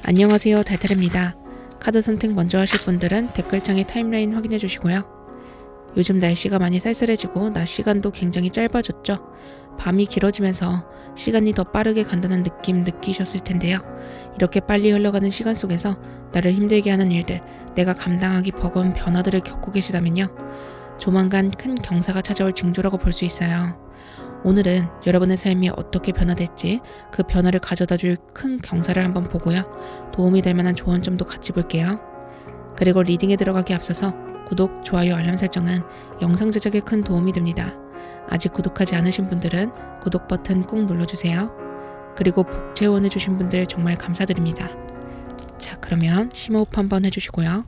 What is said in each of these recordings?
안녕하세요, 달달입니다. 카드 선택 먼저 하실 분들은 댓글창에 타임라인 확인해 주시고요. 요즘 날씨가 많이 쌀쌀해지고 낮 시간도 굉장히 짧아졌죠. 밤이 길어지면서 시간이 더 빠르게 간다는 느낌 느끼셨을 텐데요. 이렇게 빨리 흘러가는 시간 속에서 나를 힘들게 하는 일들, 내가 감당하기 버거운 변화들을 겪고 계시다면요. 조만간 큰 경사가 찾아올 징조라고 볼 수 있어요. 오늘은 여러분의 삶이 어떻게 변화될지 그 변화를 가져다줄 큰 경사를 한번 보고요. 도움이 될 만한 조언점도 같이 볼게요. 그리고 리딩에 들어가기 앞서서 구독, 좋아요, 알람 설정은 영상 제작에 큰 도움이 됩니다. 아직 구독하지 않으신 분들은 구독 버튼 꼭 눌러주세요. 그리고 복채 후원해주신 분들 정말 감사드립니다. 자, 그러면 심호흡 한번 해주시고요.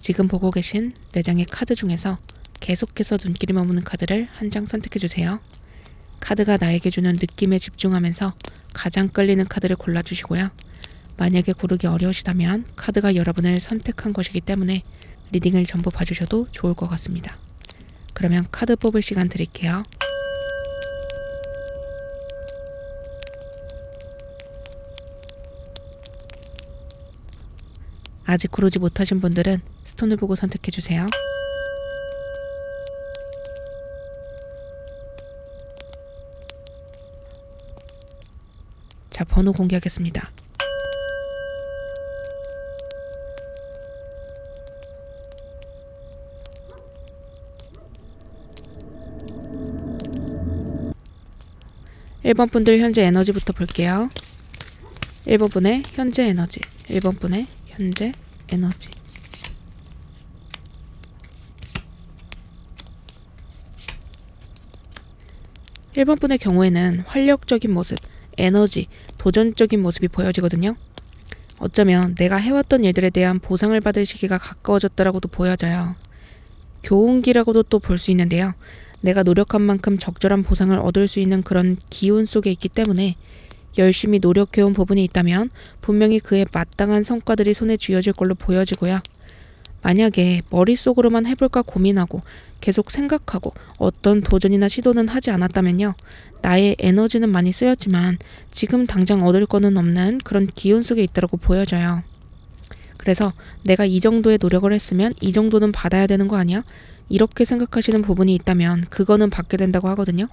지금 보고 계신 4장의 카드 중에서 계속해서 눈길이 머무는 카드를 한 장 선택해주세요. 카드가 나에게 주는 느낌에 집중하면서 가장 끌리는 카드를 골라주시고요. 만약에 고르기 어려우시다면 카드가 여러분을 선택한 것이기 때문에 리딩을 전부 봐주셔도 좋을 것 같습니다. 그러면 카드 뽑을 시간 드릴게요. 아직 고르지 못하신 분들은 스톤을 보고 선택해주세요. 자, 번호 공개하겠습니다. (1번) 분들 현재 에너지부터 볼게요. 1번 분의 현재 에너지, 1번 분의 현재 에너지. (1번) 분의 경우에는 활력적인 모습, 에너지, 도전적인 모습이 보여지거든요. 어쩌면 내가 해왔던 일들에 대한 보상을 받을 시기가 가까워졌다라고도 보여져요. 교훈기라고도 또 볼 수 있는데요. 내가 노력한 만큼 적절한 보상을 얻을 수 있는 그런 기운 속에 있기 때문에 열심히 노력해온 부분이 있다면 분명히 그에 마땅한 성과들이 손에 쥐어질 걸로 보여지고요. 만약에 머릿속으로만 해볼까 고민하고 계속 생각하고 어떤 도전이나 시도는 하지 않았다면요. 나의 에너지는 많이 쓰였지만 지금 당장 얻을 거는 없는 그런 기운 속에 있다고 보여져요. 그래서 내가 이 정도의 노력을 했으면 이 정도는 받아야 되는 거 아니야? 이렇게 생각하시는 부분이 있다면 그거는 받게 된다고 하거든요.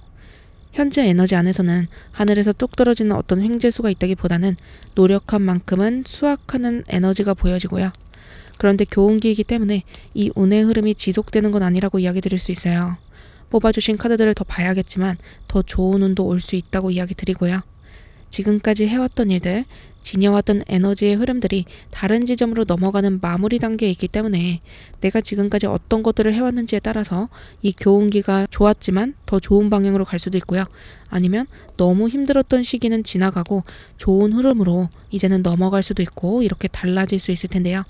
현재 에너지 안에서는 하늘에서 뚝 떨어지는 어떤 횡재수가 있다기보다는 노력한 만큼은 수확하는 에너지가 보여지고요. 그런데 교훈기이기 때문에 이 운의 흐름이 지속되는 건 아니라고 이야기 드릴 수 있어요. 뽑아주신 카드들을 더 봐야겠지만 더 좋은 운도 올 수 있다고 이야기 드리고요. 지금까지 해왔던 일들, 지녀왔던 에너지의 흐름들이 다른 지점으로 넘어가는 마무리 단계에 있기 때문에 내가 지금까지 어떤 것들을 해왔는지에 따라서 이 교훈기가 좋았지만 더 좋은 방향으로 갈 수도 있고요. 아니면 너무 힘들었던 시기는 지나가고 좋은 흐름으로 이제는 넘어갈 수도 있고 이렇게 달라질 수 있을 텐데요.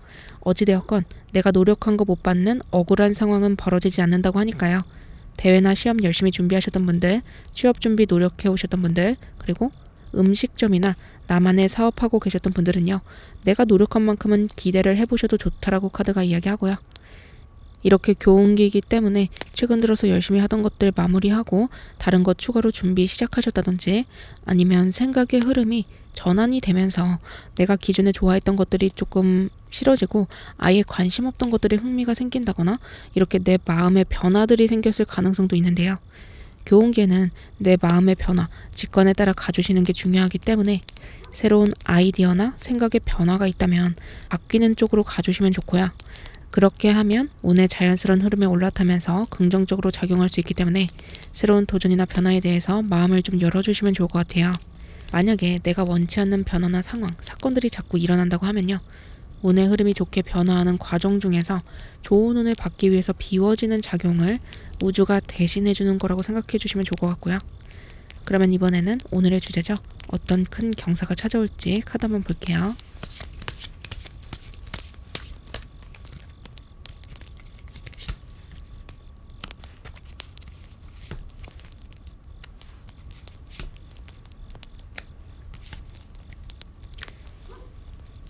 어찌되었건 내가 노력한 거 못 받는 억울한 상황은 벌어지지 않는다고 하니까요. 대회나 시험 열심히 준비하셨던 분들, 취업 준비 노력해 오셨던 분들, 그리고 음식점이나 나만의 사업하고 계셨던 분들은요. 내가 노력한 만큼은 기대를 해보셔도 좋다라고 카드가 이야기하고요. 이렇게 교훈기이기 때문에 최근 들어서 열심히 하던 것들 마무리하고 다른 것 추가로 준비 시작하셨다든지 아니면 생각의 흐름이 전환이 되면서 내가 기존에 좋아했던 것들이 조금 싫어지고 아예 관심 없던 것들에 흥미가 생긴다거나 이렇게 내 마음의 변화들이 생겼을 가능성도 있는데요. 교훈기에는 내 마음의 변화, 직관에 따라 가주시는 게 중요하기 때문에 새로운 아이디어나 생각의 변화가 있다면 바뀌는 쪽으로 가주시면 좋고요. 그렇게 하면 운의 자연스러운 흐름에 올라타면서 긍정적으로 작용할 수 있기 때문에 새로운 도전이나 변화에 대해서 마음을 좀 열어주시면 좋을 것 같아요. 만약에 내가 원치 않는 변화나 상황, 사건들이 자꾸 일어난다고 하면요. 운의 흐름이 좋게 변화하는 과정 중에서 좋은 운을 받기 위해서 비워지는 작용을 우주가 대신해주는 거라고 생각해 주시면 좋을 것 같고요. 그러면 이번에는 오늘의 주제죠. 어떤 큰 경사가 찾아올지 카드 한번 볼게요.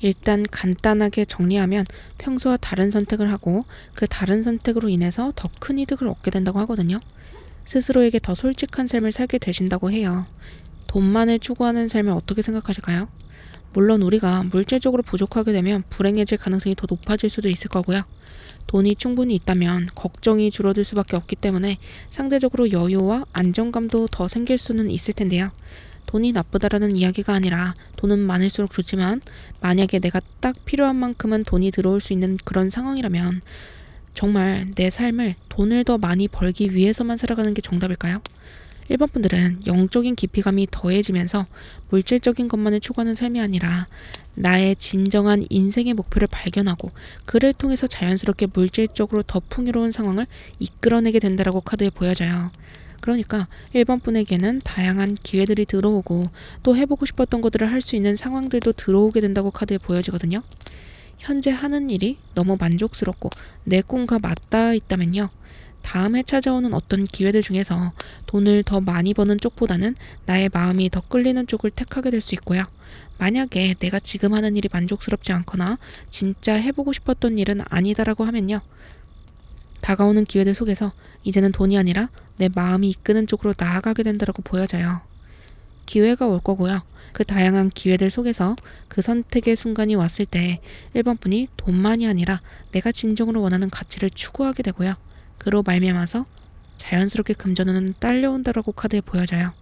일단 간단하게 정리하면 평소와 다른 선택을 하고 그 다른 선택으로 인해서 더 큰 이득을 얻게 된다고 하거든요. 스스로에게 더 솔직한 삶을 살게 되신다고 해요. 돈만을 추구하는 삶을 어떻게 생각하실까요? 물론 우리가 물질적으로 부족하게 되면 불행해질 가능성이 더 높아질 수도 있을 거고요. 돈이 충분히 있다면 걱정이 줄어들 수밖에 없기 때문에 상대적으로 여유와 안정감도 더 생길 수는 있을 텐데요. 돈이 나쁘다라는 이야기가 아니라 돈은 많을수록 좋지만 만약에 내가 딱 필요한 만큼은 돈이 들어올 수 있는 그런 상황이라면 정말 내 삶을 돈을 더 많이 벌기 위해서만 살아가는 게 정답일까요? 일반 분들은 영적인 깊이감이 더해지면서 물질적인 것만을 추구하는 삶이 아니라 나의 진정한 인생의 목표를 발견하고 그를 통해서 자연스럽게 물질적으로 더 풍요로운 상황을 이끌어내게 된다라고 카드에 보여져요. 그러니까 1번 분에게는 다양한 기회들이 들어오고 또 해보고 싶었던 것들을 할 수 있는 상황들도 들어오게 된다고 카드에 보여지거든요. 현재 하는 일이 너무 만족스럽고 내 꿈과 맞닿아 있다면요. 다음에 찾아오는 어떤 기회들 중에서 돈을 더 많이 버는 쪽보다는 나의 마음이 더 끌리는 쪽을 택하게 될 수 있고요. 만약에 내가 지금 하는 일이 만족스럽지 않거나 진짜 해보고 싶었던 일은 아니다라고 하면요. 다가오는 기회들 속에서 이제는 돈이 아니라 내 마음이 이끄는 쪽으로 나아가게 된다고 보여져요. 기회가 올 거고요. 그 다양한 기회들 속에서 그 선택의 순간이 왔을 때 1번 분이 돈만이 아니라 내가 진정으로 원하는 가치를 추구하게 되고요. 그로 말미암아서 자연스럽게 금전운은 딸려온다라고 카드에 보여져요.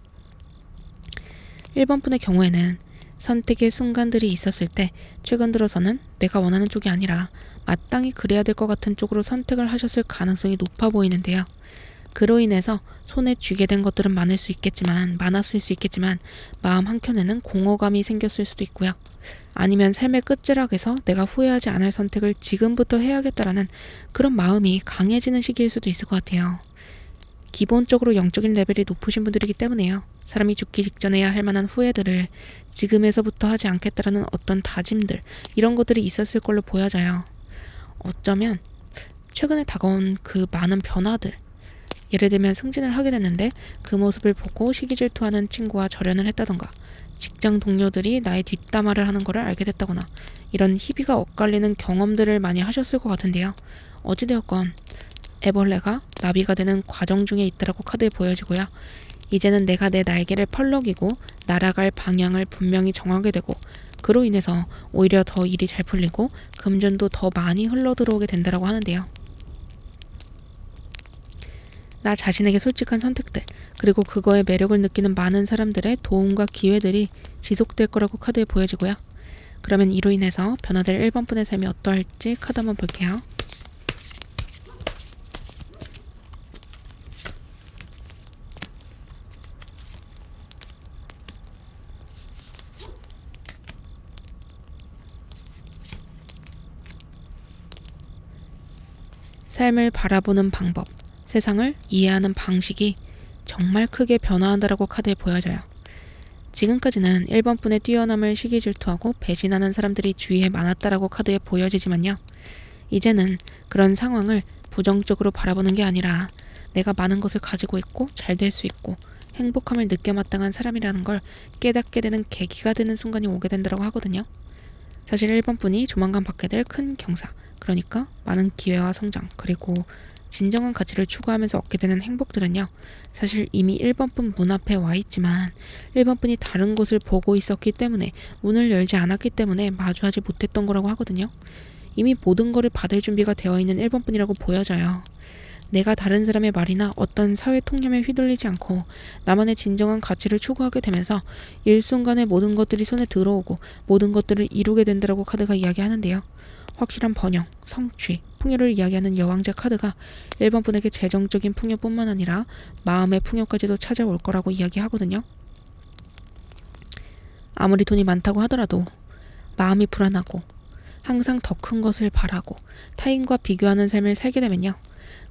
1번 분의 경우에는 선택의 순간들이 있었을 때 최근 들어서는 내가 원하는 쪽이 아니라 마땅히 그래야 될 것 같은 쪽으로 선택을 하셨을 가능성이 높아 보이는데요. 그로 인해서 손에 쥐게 된 것들은 많았을 수 있겠지만 마음 한켠에는 공허감이 생겼을 수도 있고요. 아니면 삶의 끝자락에서 내가 후회하지 않을 선택을 지금부터 해야겠다라는 그런 마음이 강해지는 시기일 수도 있을 것 같아요. 기본적으로 영적인 레벨이 높으신 분들이기 때문에요. 사람이 죽기 직전에 해야 할 만한 후회들을 지금에서부터 하지 않겠다라는 어떤 다짐들, 이런 것들이 있었을 걸로 보여져요. 어쩌면 최근에 다가온 그 많은 변화들, 예를 들면 승진을 하게 됐는데 그 모습을 보고 시기 질투하는 친구와 절연을 했다던가, 직장 동료들이 나의 뒷담화를 하는 것을 알게 됐다거나, 이런 희비가 엇갈리는 경험들을 많이 하셨을 것 같은데요. 어찌되었건 애벌레가 나비가 되는 과정 중에 있다라고 카드에 보여지고요. 이제는 내가 내 날개를 펄럭이고 날아갈 방향을 분명히 정하게 되고, 그로 인해서 오히려 더 일이 잘 풀리고 금전도 더 많이 흘러들어오게 된다라고 하는데요. 나 자신에게 솔직한 선택들, 그리고 그거에 매력을 느끼는 많은 사람들의 도움과 기회들이 지속될 거라고 카드에 보여지고요. 그러면 이로 인해서 변화될 1번 분의 삶이 어떠할지 카드 한번 볼게요. 삶을 바라보는 방법, 세상을 이해하는 방식이 정말 크게 변화한다라고 카드에 보여져요. 지금까지는 1번 분의 뛰어남을 시기 질투하고 배신하는 사람들이 주위에 많았다라고 카드에 보여지지만요. 이제는 그런 상황을 부정적으로 바라보는 게 아니라 내가 많은 것을 가지고 있고 잘 될 수 있고 행복함을 느껴 마땅한 사람이라는 걸 깨닫게 되는 계기가 되는 순간이 오게 된다고 하거든요. 사실 1번 분이 조만간 받게 될 큰 경사, 그러니까 많은 기회와 성장, 그리고 진정한 가치를 추구하면서 얻게 되는 행복들은요. 사실 이미 1번 분 문 앞에 와 있지만 1번 분이 다른 곳을 보고 있었기 때문에, 문을 열지 않았기 때문에 마주하지 못했던 거라고 하거든요. 이미 모든 거를 받을 준비가 되어 있는 1번 분이라고 보여져요. 내가 다른 사람의 말이나 어떤 사회 통념에 휘둘리지 않고 나만의 진정한 가치를 추구하게 되면서 일순간에 모든 것들이 손에 들어오고 모든 것들을 이루게 된다라고 카드가 이야기하는데요. 확실한 번영, 성취, 풍요를 이야기하는 여왕제 카드가 1번 분에게 재정적인 풍요뿐만 아니라 마음의 풍요까지도 찾아올 거라고 이야기하거든요. 아무리 돈이 많다고 하더라도 마음이 불안하고 항상 더 큰 것을 바라고 타인과 비교하는 삶을 살게 되면요.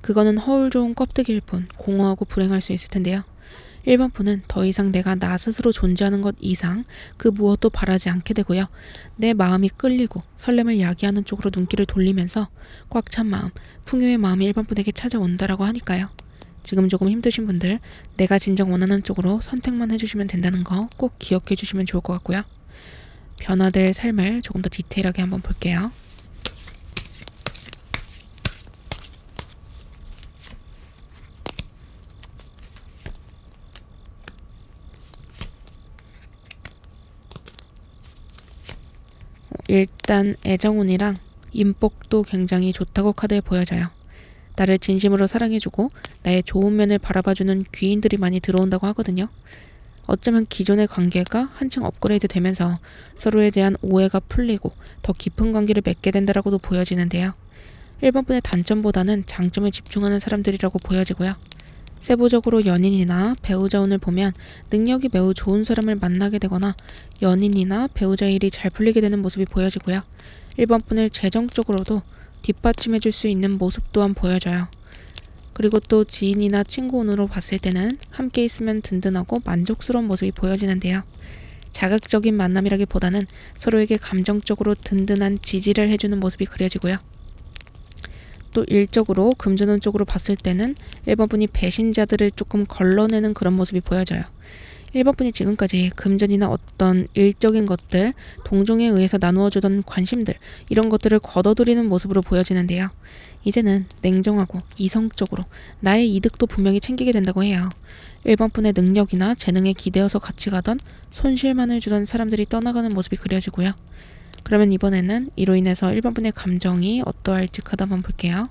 그거는 허울 좋은 껍데기일 뿐 공허하고 불행할 수 있을 텐데요. 1번 분은 더 이상 내가 나 스스로 존재하는 것 이상 그 무엇도 바라지 않게 되고요. 내 마음이 끌리고 설렘을 야기하는 쪽으로 눈길을 돌리면서 꽉 찬 마음, 풍요의 마음이 1번 분에게 찾아온다라고 하니까요. 지금 조금 힘드신 분들, 내가 진정 원하는 쪽으로 선택만 해주시면 된다는 거 꼭 기억해 주시면 좋을 것 같고요. 변화될 삶을 조금 더 디테일하게 한번 볼게요. 일단 애정운이랑 인복도 굉장히 좋다고 카드에 보여져요. 나를 진심으로 사랑해주고 나의 좋은 면을 바라봐주는 귀인들이 많이 들어온다고 하거든요. 어쩌면 기존의 관계가 한층 업그레이드 되면서 서로에 대한 오해가 풀리고 더 깊은 관계를 맺게 된다라고도 보여지는데요. 1번 분의 단점보다는 장점에 집중하는 사람들이라고 보여지고요. 세부적으로 연인이나 배우자 운을 보면 능력이 매우 좋은 사람을 만나게 되거나 연인이나 배우자 일이 잘 풀리게 되는 모습이 보여지고요. 1번 분을 재정적으로도 뒷받침해 줄 수 있는 모습 또한 보여져요. 그리고 또 지인이나 친구 운으로 봤을 때는 함께 있으면 든든하고 만족스러운 모습이 보여지는데요. 자극적인 만남이라기보다는 서로에게 감정적으로 든든한 지지를 해주는 모습이 그려지고요. 또 일적으로 금전운 쪽으로 봤을 때는 1번 분이 배신자들을 조금 걸러내는 그런 모습이 보여져요. 1번 분이 지금까지 금전이나 어떤 일적인 것들, 동종에 의해서 나누어주던 관심들, 이런 것들을 걷어들이는 모습으로 보여지는데요. 이제는 냉정하고 이성적으로 나의 이득도 분명히 챙기게 된다고 해요. 1번 분의 능력이나 재능에 기대어서 같이 가던 손실만을 주던 사람들이 떠나가는 모습이 그려지고요. 그러면 이번에는 이로 인해서 1번 분의 감정이 어떠할지 카드 한번 볼게요.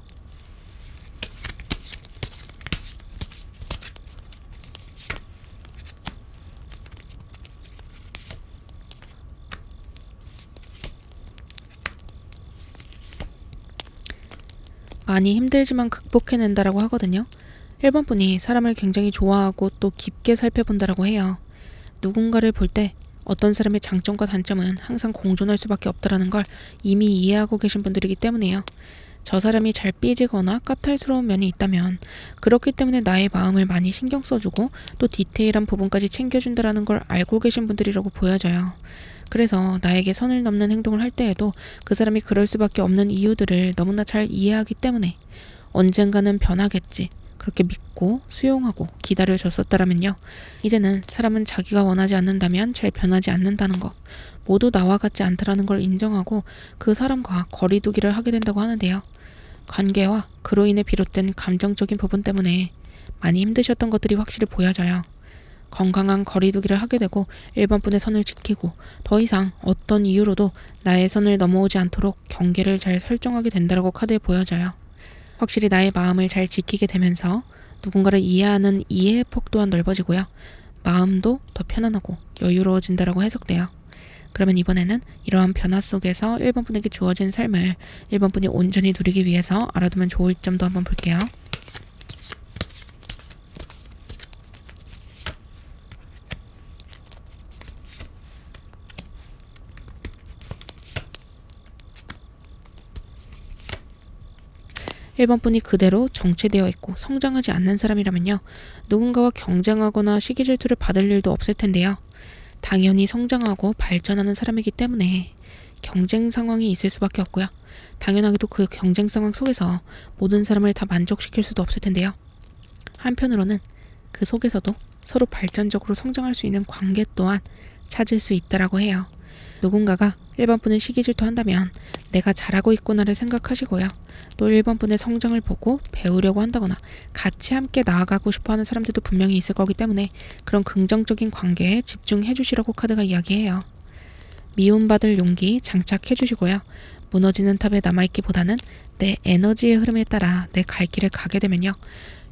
많이 힘들지만 극복해낸다라고 하거든요. 1번 분이 사람을 굉장히 좋아하고 또 깊게 살펴본다라고 해요. 누군가를 볼 때 어떤 사람의 장점과 단점은 항상 공존할 수밖에 없다라는 걸 이미 이해하고 계신 분들이기 때문에요. 저 사람이 잘 삐지거나 까탈스러운 면이 있다면 그렇기 때문에 나의 마음을 많이 신경 써주고 또 디테일한 부분까지 챙겨준다라는 걸 알고 계신 분들이라고 보여져요. 그래서 나에게 선을 넘는 행동을 할 때에도 그 사람이 그럴 수밖에 없는 이유들을 너무나 잘 이해하기 때문에 언젠가는 변하겠지, 그렇게 믿고 수용하고 기다려줬었다라면요. 이제는 사람은 자기가 원하지 않는다면 잘 변하지 않는다는 거, 모두 나와 같지 않다라는 걸 인정하고 그 사람과 거리두기를 하게 된다고 하는데요. 관계와 그로 인해 비롯된 감정적인 부분 때문에 많이 힘드셨던 것들이 확실히 보여져요. 건강한 거리두기를 하게 되고 1번 분의 선을 지키고 더 이상 어떤 이유로도 나의 선을 넘어오지 않도록 경계를 잘 설정하게 된다라고 카드에 보여져요. 확실히 나의 마음을 잘 지키게 되면서 누군가를 이해하는 이해의 폭 또한 넓어지고요. 마음도 더 편안하고 여유로워진다라고 해석돼요. 그러면 이번에는 이러한 변화 속에서 1번 분에게 주어진 삶을 1번 분이 온전히 누리기 위해서 알아두면 좋을 점도 한번 볼게요. 일번 분이 그대로 정체되어 있고 성장하지 않는 사람이라면요. 누군가와 경쟁하거나 시기 질투를 받을 일도 없을 텐데요. 당연히 성장하고 발전하는 사람이기 때문에 경쟁 상황이 있을 수밖에 없고요. 당연하게도 그 경쟁 상황 속에서 모든 사람을 다 만족시킬 수도 없을 텐데요. 한편으로는 그 속에서도 서로 발전적으로 성장할 수 있는 관계 또한 찾을 수 있다라고 해요. 누군가가 1번 분을 시기 질투한다면 내가 잘하고 있구나를 생각하시고요. 또 1번 분의 성장을 보고 배우려고 한다거나 같이 함께 나아가고 싶어하는 사람들도 분명히 있을 거기 때문에 그런 긍정적인 관계에 집중해 주시라고 카드가 이야기해요. 미움받을 용기 장착해 주시고요. 무너지는 탑에 남아있기보다는 내 에너지의 흐름에 따라 내 갈 길을 가게 되면요.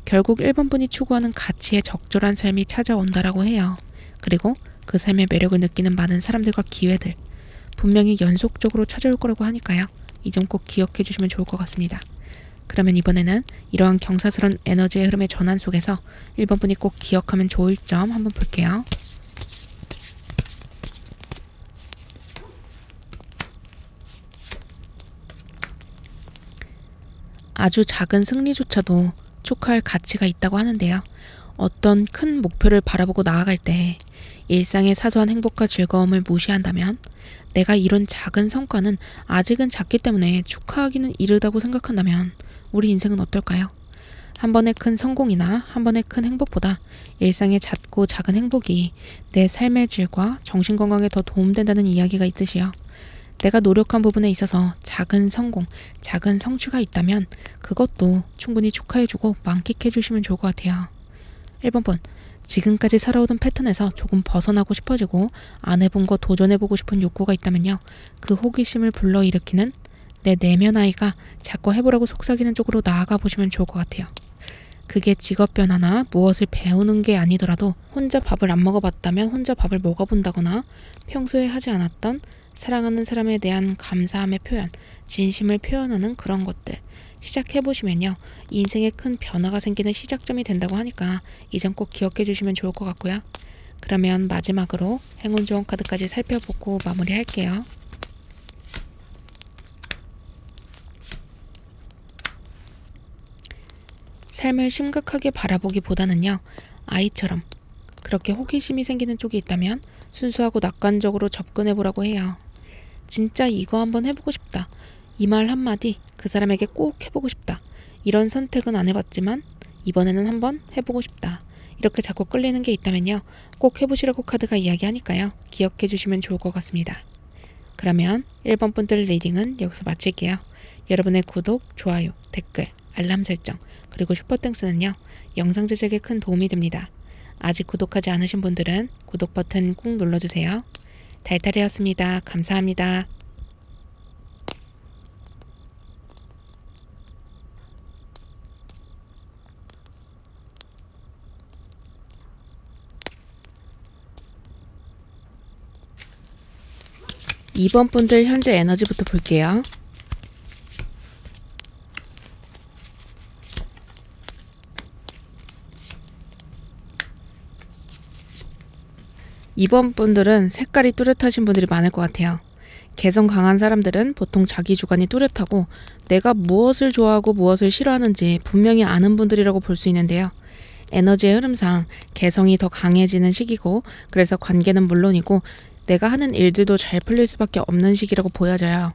결국 1번 분이 추구하는 가치에 적절한 삶이 찾아온다라고 해요. 그리고 그 삶의 매력을 느끼는 많은 사람들과 기회들 분명히 연속적으로 찾아올 거라고 하니까요. 이 점 꼭 기억해 주시면 좋을 것 같습니다. 그러면 이번에는 이러한 경사스런 에너지의 흐름의 전환 속에서 1번 분이 꼭 기억하면 좋을 점 한번 볼게요. 아주 작은 승리조차도 축하할 가치가 있다고 하는데요. 어떤 큰 목표를 바라보고 나아갈 때 일상의 사소한 행복과 즐거움을 무시한다면 내가 이룬 작은 성과는 아직은 작기 때문에 축하하기는 이르다고 생각한다면 우리 인생은 어떨까요? 한 번의 큰 성공이나 한 번의 큰 행복보다 일상의 작고 작은 행복이 내 삶의 질과 정신건강에 더 도움된다는 이야기가 있듯이요. 내가 노력한 부분에 있어서 작은 성공, 작은 성취가 있다면 그것도 충분히 축하해주고 만끽해주시면 좋을 것 같아요. 1번 분, 지금까지 살아오던 패턴에서 조금 벗어나고 싶어지고 안 해본 거 도전해보고 싶은 욕구가 있다면요. 그 호기심을 불러일으키는 내 내면 아이가 자꾸 해보라고 속삭이는 쪽으로 나아가 보시면 좋을 것 같아요. 그게 직업 변화나 무엇을 배우는 게 아니더라도 혼자 밥을 안 먹어봤다면 혼자 밥을 먹어본다거나 평소에 하지 않았던 사랑하는 사람에 대한 감사함의 표현, 진심을 표현하는 그런 것들 시작해보시면요. 인생에 큰 변화가 생기는 시작점이 된다고 하니까 이 점 꼭 기억해 주시면 좋을 것 같고요. 그러면 마지막으로 행운 좋은 카드까지 살펴보고 마무리할게요. 삶을 심각하게 바라보기보다는요. 아이처럼 그렇게 호기심이 생기는 쪽이 있다면 순수하고 낙관적으로 접근해보라고 해요. 진짜 이거 한번 해보고 싶다. 이 말 한마디 그 사람에게 꼭 해보고 싶다. 이런 선택은 안 해봤지만 이번에는 한번 해보고 싶다. 이렇게 자꾸 끌리는 게 있다면요. 꼭 해보시라고 카드가 이야기하니까요. 기억해 주시면 좋을 것 같습니다. 그러면 1번 분들 리딩은 여기서 마칠게요. 여러분의 구독, 좋아요, 댓글, 알람 설정, 그리고 슈퍼땡스는요. 영상 제작에 큰 도움이 됩니다. 아직 구독하지 않으신 분들은 구독 버튼 꾹 눌러주세요. 달달이었습니다. 감사합니다. (2번) 분들 현재 에너지부터 볼게요. (2번) 분들은 색깔이 뚜렷하신 분들이 많을 것 같아요. 개성 강한 사람들은 보통 자기 주관이 뚜렷하고 내가 무엇을 좋아하고 무엇을 싫어하는지 분명히 아는 분들이라고 볼 수 있는데요. 에너지의 흐름상 개성이 더 강해지는 시기고 그래서 관계는 물론이고 내가 하는 일들도 잘 풀릴 수밖에 없는 시기라고 보여져요.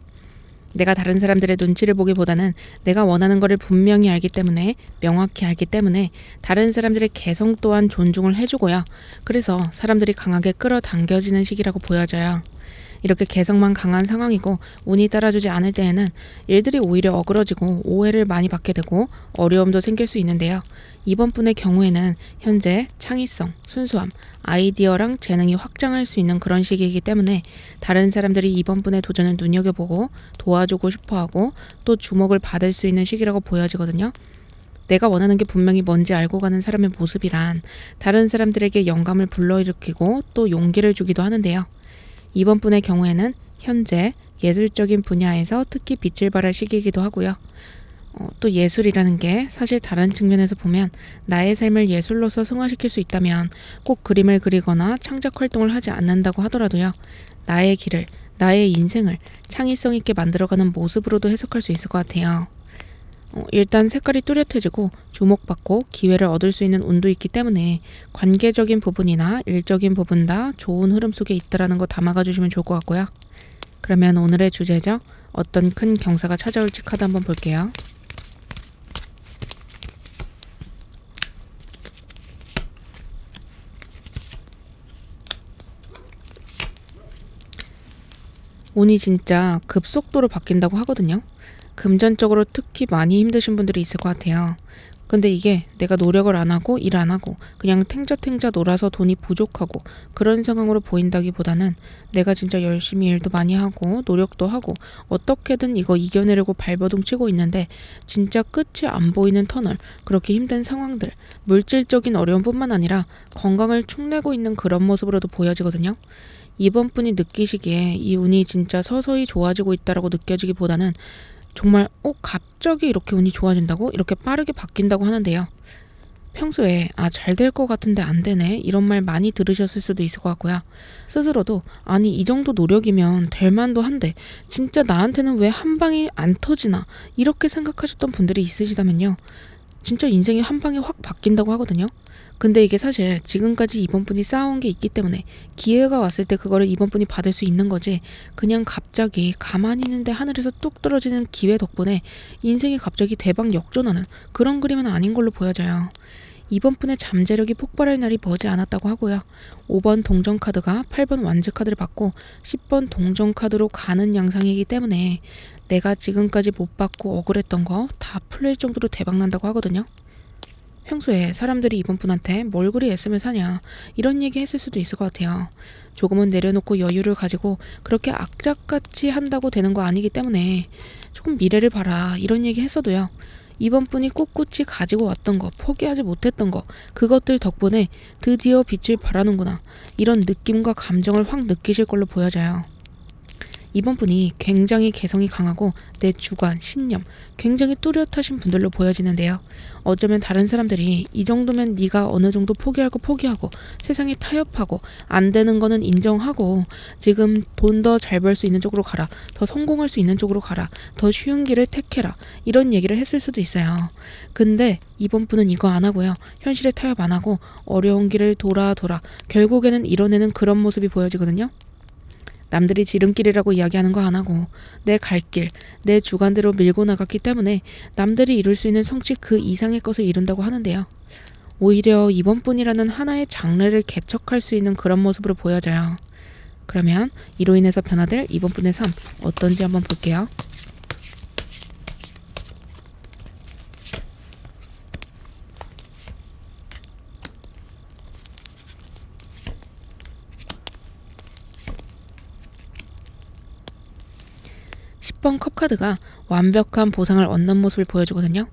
내가 다른 사람들의 눈치를 보기보다는 내가 원하는 것을 분명히 알기 때문에 명확히 알기 때문에 다른 사람들의 개성 또한 존중을 해주고요. 그래서 사람들이 강하게 끌어당겨지는 시기라고 보여져요. 이렇게 개성만 강한 상황이고 운이 따라주지 않을 때에는 일들이 오히려 어그러지고 오해를 많이 받게 되고 어려움도 생길 수 있는데요. 2번 분의 경우에는 현재 창의성, 순수함, 아이디어랑 재능이 확장할 수 있는 그런 시기이기 때문에 다른 사람들이 2번 분의 도전을 눈여겨보고 도와주고 싶어하고 또 주목을 받을 수 있는 시기라고 보여지거든요. 내가 원하는 게 분명히 뭔지 알고 가는 사람의 모습이란 다른 사람들에게 영감을 불러일으키고 또 용기를 주기도 하는데요. 2번 분의 경우에는 현재 예술적인 분야에서 특히 빛을 발할 시기이기도 하고요. 또 예술이라는 게 사실 다른 측면에서 보면 나의 삶을 예술로서 승화시킬 수 있다면 꼭 그림을 그리거나 창작 활동을 하지 않는다고 하더라도요. 나의 길을, 나의 인생을 창의성 있게 만들어가는 모습으로도 해석할 수 있을 것 같아요. 일단 색깔이 뚜렷해지고 주목받고 기회를 얻을 수 있는 운도 있기 때문에 관계적인 부분이나 일적인 부분 다 좋은 흐름 속에 있다라는 거 담아가 주시면 좋을 것 같고요. 그러면 오늘의 주제죠. 어떤 큰 경사가 찾아올지 카드 한번 볼게요. 운이 진짜 급속도로 바뀐다고 하거든요. 금전적으로 특히 많이 힘드신 분들이 있을 것 같아요. 근데 이게 내가 노력을 안 하고 일 안 하고 그냥 탱자탱자 놀아서 돈이 부족하고 그런 상황으로 보인다기보다는 내가 진짜 열심히 일도 많이 하고 노력도 하고 어떻게든 이거 이겨내려고 발버둥 치고 있는데 진짜 끝이 안 보이는 터널, 그렇게 힘든 상황들, 물질적인 어려움뿐만 아니라 건강을 축내고 있는 그런 모습으로도 보여지거든요. 이번 분이 느끼시기에 이 운이 진짜 서서히 좋아지고 있다라고 느껴지기보다는 정말 갑자기 이렇게 운이 좋아진다고? 이렇게 빠르게 바뀐다고 하는데요. 평소에 잘 될 것 같은데 안 되네 이런 말 많이 들으셨을 수도 있을 것 같고요. 스스로도 아니 이 정도 노력이면 될 만도 한데 진짜 나한테는 왜 한 방이 안 터지나 이렇게 생각하셨던 분들이 있으시다면요. 진짜 인생이 한 방에 확 바뀐다고 하거든요. 근데 이게 사실 지금까지 이번 분이 쌓아온 게 있기 때문에 기회가 왔을 때 그거를 이번 분이 받을 수 있는 거지 그냥 갑자기 가만히 있는데 하늘에서 뚝 떨어지는 기회 덕분에 인생이 갑자기 대박 역전하는 그런 그림은 아닌 걸로 보여져요. 이번 분의 잠재력이 폭발할 날이 머지 않았다고 하고요. 5번 동전 카드가 8번 완즈 카드를 받고 10번 동전 카드로 가는 양상이기 때문에 내가 지금까지 못 받고 억울했던 거 다 풀릴 정도로 대박 난다고 하거든요. 평소에 사람들이 이번 분한테 뭘 그리 애쓰며 사냐 이런 얘기 했을 수도 있을 것 같아요. 조금은 내려놓고 여유를 가지고 그렇게 악착같이 한다고 되는 거 아니기 때문에 조금 미래를 봐라 이런 얘기 했어도요. 이번 분이 꿋꿋이 가지고 왔던 거, 포기하지 못했던 거, 그것들 덕분에 드디어 빛을 발하는구나 이런 느낌과 감정을 확 느끼실 걸로 보여져요. 이번 분이 굉장히 개성이 강하고 내 주관, 신념, 굉장히 뚜렷하신 분들로 보여지는데요. 어쩌면 다른 사람들이 이 정도면 네가 어느 정도 포기할 거 포기하고 세상에 타협하고 안 되는 거는 인정하고 지금 돈 더 잘 벌 수 있는 쪽으로 가라. 더 성공할 수 있는 쪽으로 가라. 더 쉬운 길을 택해라. 이런 얘기를 했을 수도 있어요. 근데 이번 분은 이거 안 하고요. 현실에 타협 안 하고 어려운 길을 돌아 결국에는 이뤄내는 그런 모습이 보여지거든요. 남들이 지름길이라고 이야기하는 거 안 하고 내 갈 길, 내 주관대로 밀고 나갔기 때문에 남들이 이룰 수 있는 성취 그 이상의 것을 이룬다고 하는데요. 오히려 이번 분이라는 하나의 장르를 개척할 수 있는 그런 모습으로 보여져요. 그러면 이로 인해서 변화될 이번 분의 삶 어떤지 한번 볼게요. 10번 컵카드가 완벽한 보상을 얻는 모습을 보여주거든요.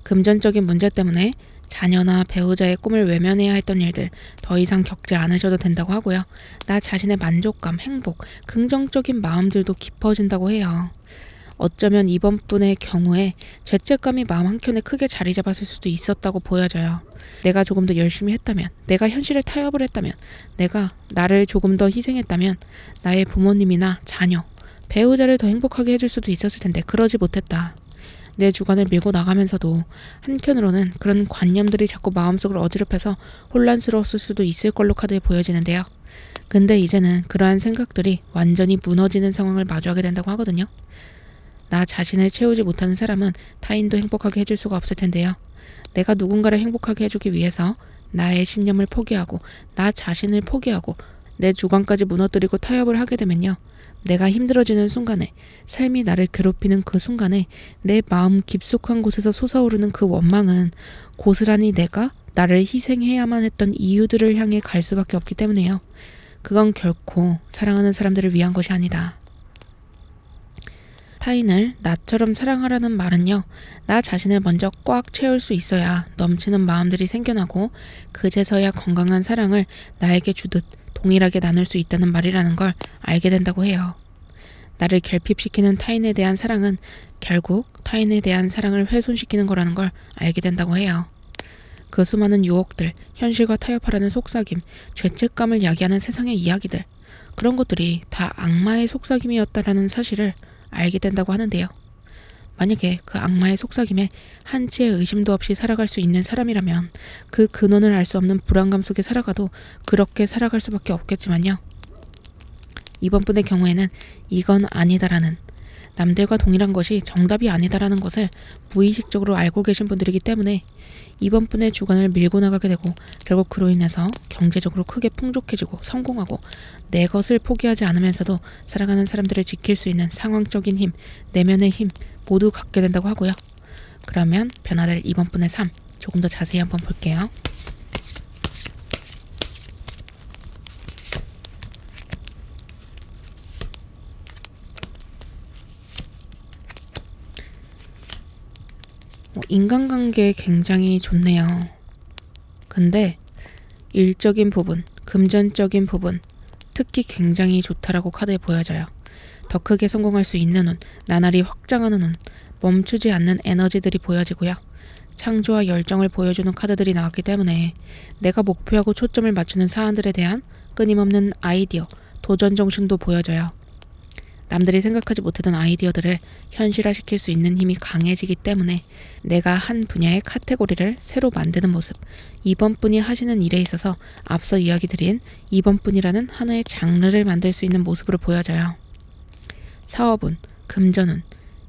금전적인 문제 때문에 자녀나 배우자의 꿈을 외면해야 했던 일들 더 이상 겪지 않으셔도 된다고 하고요. 나 자신의 만족감, 행복, 긍정적인 마음들도 깊어진다고 해요. 어쩌면 이번 분의 경우에 죄책감이 마음 한켠에 크게 자리 잡았을 수도 있었다고 보여져요. 내가 조금 더 열심히 했다면, 내가 현실에 타협을 했다면, 내가 나를 조금 더 희생했다면 나의 부모님이나 자녀, 배우자를 더 행복하게 해줄 수도 있었을 텐데 그러지 못했다. 내 주관을 밀고 나가면서도 한켠으로는 그런 관념들이 자꾸 마음속을 어지럽혀서 혼란스러웠을 수도 있을 걸로 카드에 보여지는데요. 근데 이제는 그러한 생각들이 완전히 무너지는 상황을 마주하게 된다고 하거든요. 나 자신을 채우지 못하는 사람은 타인도 행복하게 해줄 수가 없을 텐데요. 내가 누군가를 행복하게 해주기 위해서 나의 신념을 포기하고 나 자신을 포기하고 내 주관까지 무너뜨리고 타협을 하게 되면요. 내가 힘들어지는 순간에, 삶이 나를 괴롭히는 그 순간에 내 마음 깊숙한 곳에서 솟아오르는 그 원망은 고스란히 내가 나를 희생해야만 했던 이유들을 향해 갈 수밖에 없기 때문에요. 그건 결코 사랑하는 사람들을 위한 것이 아니다. 타인을 나처럼 사랑하라는 말은요. 나 자신을 먼저 꽉 채울 수 있어야 넘치는 마음들이 생겨나고 그제서야 건강한 사랑을 나에게 주듯 동일하게 나눌 수 있다는 말이라는 걸 알게 된다고 해요. 나를 결핍시키는 타인에 대한 사랑은 결국 타인에 대한 사랑을 훼손시키는 거라는 걸 알게 된다고 해요. 그 수많은 유혹들, 현실과 타협하라는 속삭임, 죄책감을 야기하는 세상의 이야기들, 그런 것들이 다 악마의 속삭임이었다라는 사실을 알게 된다고 하는데요. 만약에 그 악마의 속삭임에 한치의 의심도 없이 살아갈 수 있는 사람이라면 그 근원을 알 수 없는 불안감 속에 살아가도 그렇게 살아갈 수밖에 없겠지만요. 이번 분의 경우에는 이건 아니다라는, 남들과 동일한 것이 정답이 아니다라는 것을 무의식적으로 알고 계신 분들이기 때문에 이번 분의 주관을 밀고 나가게 되고 결국 그로 인해서 경제적으로 크게 풍족해지고 성공하고 내 것을 포기하지 않으면서도 살아가는 사람들을 지킬 수 있는 상황적인 힘, 내면의 힘 모두 갖게 된다고 하고요. 그러면 변화될 이번 분의 삶 조금 더 자세히 한번 볼게요. 인간관계 굉장히 좋네요. 근데 일적인 부분, 금전적인 부분 특히 굉장히 좋다라고 카드에 보여져요. 더 크게 성공할 수 있는 운, 나날이 확장하는 운, 멈추지 않는 에너지들이 보여지고요. 창조와 열정을 보여주는 카드들이 나왔기 때문에 내가 목표하고 초점을 맞추는 사안들에 대한 끊임없는 아이디어, 도전 정신도 보여져요. 남들이 생각하지 못하던 아이디어들을 현실화시킬 수 있는 힘이 강해지기 때문에 내가 한 분야의 카테고리를 새로 만드는 모습, 이번 분이 하시는 일에 있어서 앞서 이야기 드린 이번 분이라는 하나의 장르를 만들 수 있는 모습으로 보여져요. 사업운, 금전운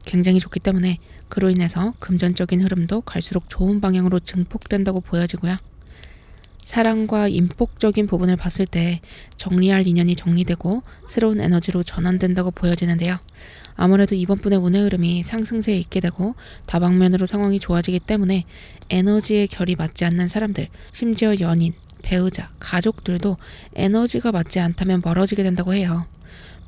굉장히 좋기 때문에 그로 인해서 금전적인 흐름도 갈수록 좋은 방향으로 증폭된다고 보여지고요. 사랑과 인복적인 부분을 봤을 때 정리할 인연이 정리되고 새로운 에너지로 전환된다고 보여지는데요. 아무래도 이번 분의 운의 흐름이 상승세에 있게 되고 다방면으로 상황이 좋아지기 때문에 에너지의 결이 맞지 않는 사람들, 심지어 연인, 배우자, 가족들도 에너지가 맞지 않다면 멀어지게 된다고 해요.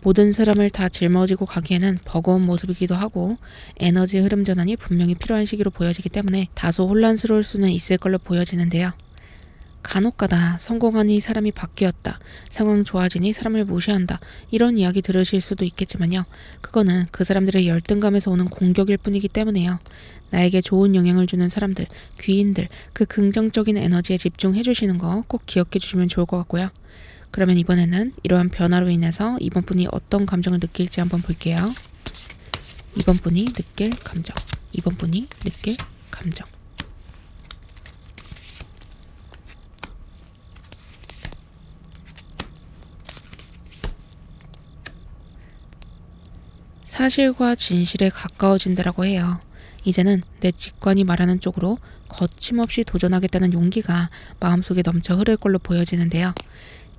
모든 사람을 다 짊어지고 가기에는 버거운 모습이기도 하고 에너지 흐름 전환이 분명히 필요한 시기로 보여지기 때문에 다소 혼란스러울 수는 있을 걸로 보여지는데요. 간혹가다 성공하니 사람이 바뀌었다, 상황 좋아지니 사람을 무시한다, 이런 이야기 들으실 수도 있겠지만요. 그거는 그 사람들의 열등감에서 오는 공격일 뿐이기 때문에요. 나에게 좋은 영향을 주는 사람들, 귀인들, 그 긍정적인 에너지에 집중해 주시는 거 꼭 기억해 주시면 좋을 것 같고요. 그러면 이번에는 이러한 변화로 인해서 이번 분이 어떤 감정을 느낄지 한번 볼게요. 이번 분이 느낄 감정, 이번 분이 느낄 감정. 사실과 진실에 가까워진다라고 해요. 이제는 내 직관이 말하는 쪽으로 거침없이 도전하겠다는 용기가 마음속에 넘쳐 흐를 걸로 보여지는데요.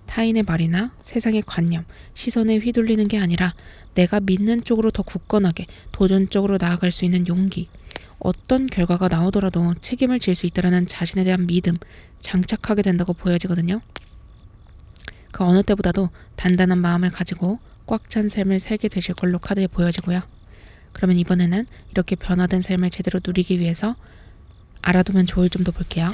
타인의 말이나 세상의 관념, 시선에 휘둘리는 게 아니라 내가 믿는 쪽으로 더 굳건하게 도전적으로 나아갈 수 있는 용기, 어떤 결과가 나오더라도 책임을 질 수 있다는 자신에 대한 믿음, 장착하게 된다고 보여지거든요. 그 어느 때보다도 단단한 마음을 가지고 꽉 찬 삶을 살게 되실 걸로 카드에 보여지고요. 그러면 이번에는 이렇게 변화된 삶을 제대로 누리기 위해서 알아두면 좋을 점도 볼게요.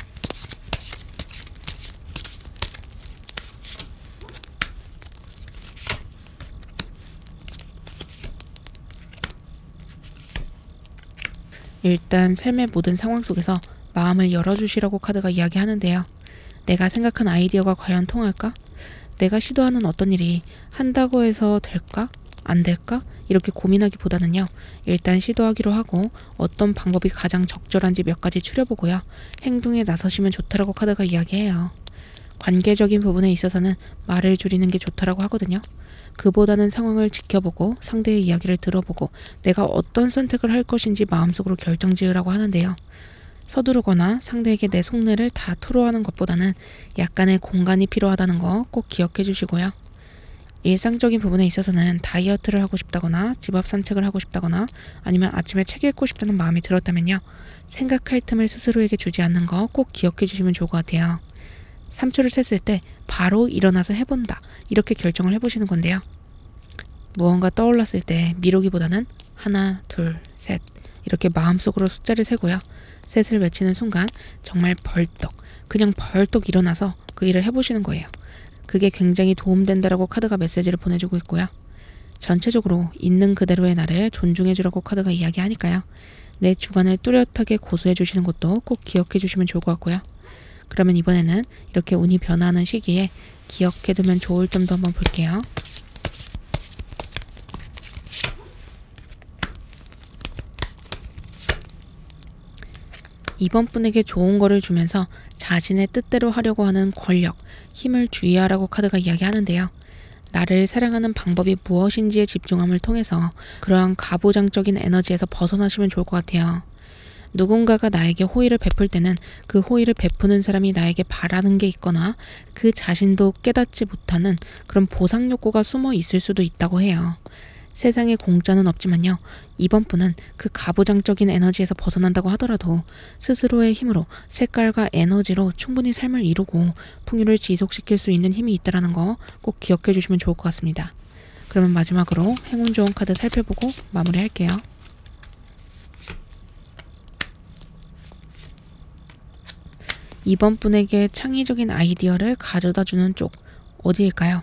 일단 삶의 모든 상황 속에서 마음을 열어주시라고 카드가 이야기하는데요. 내가 생각한 아이디어가 과연 통할까? 내가 시도하는 어떤 일이 한다고 해서 될까? 안 될까? 이렇게 고민하기보다는요. 일단 시도하기로 하고 어떤 방법이 가장 적절한지 몇 가지 추려보고요. 행동에 나서시면 좋다라고 카드가 이야기해요. 관계적인 부분에 있어서는 말을 줄이는 게 좋다라고 하거든요. 그보다는 상황을 지켜보고 상대의 이야기를 들어보고 내가 어떤 선택을 할 것인지 마음속으로 결정지으라고 하는데요. 서두르거나 상대에게 내 속내를 다 토로하는 것보다는 약간의 공간이 필요하다는 거 꼭 기억해 주시고요. 일상적인 부분에 있어서는 다이어트를 하고 싶다거나 집 앞 산책을 하고 싶다거나 아니면 아침에 책 읽고 싶다는 마음이 들었다면요. 생각할 틈을 스스로에게 주지 않는 거 꼭 기억해 주시면 좋을 것 같아요. 3초를 셌을 때 바로 일어나서 해본다, 이렇게 결정을 해보시는 건데요. 무언가 떠올랐을 때 미루기보다는 하나, 둘, 셋 이렇게 마음속으로 숫자를 세고요. 셋을 외치는 순간 정말 그냥 벌떡 일어나서 그 일을 해보시는 거예요. 그게 굉장히 도움된다라고 카드가 메시지를 보내주고 있고요. 전체적으로 있는 그대로의 나를 존중해주라고 카드가 이야기하니까요. 내 주관을 뚜렷하게 고수해 주시는 것도 꼭 기억해 주시면 좋을 것 같고요. 그러면 이번에는 이렇게 운이 변화하는 시기에 기억해두면 좋을 점도 한번 볼게요. 이번 분에게 좋은 거를 주면서 자신의 뜻대로 하려고 하는 권력, 힘을 주의하라고 카드가 이야기하는데요. 나를 사랑하는 방법이 무엇인지에 집중함을 통해서 그러한 가부장적인 에너지에서 벗어나시면 좋을 것 같아요. 누군가가 나에게 호의를 베풀 때는 그 호의를 베푸는 사람이 나에게 바라는 게 있거나 그 자신도 깨닫지 못하는 그런 보상 욕구가 숨어 있을 수도 있다고 해요. 세상에 공짜는 없지만요. 이번 분은 그 가부장적인 에너지에서 벗어난다고 하더라도 스스로의 힘으로 색깔과 에너지로 충분히 삶을 이루고 풍요를 지속시킬 수 있는 힘이 있다는 거 꼭 기억해 주시면 좋을 것 같습니다. 그러면 마지막으로 행운 좋은 카드 살펴보고 마무리할게요. 이번 분에게 창의적인 아이디어를 가져다주는 쪽 어디일까요?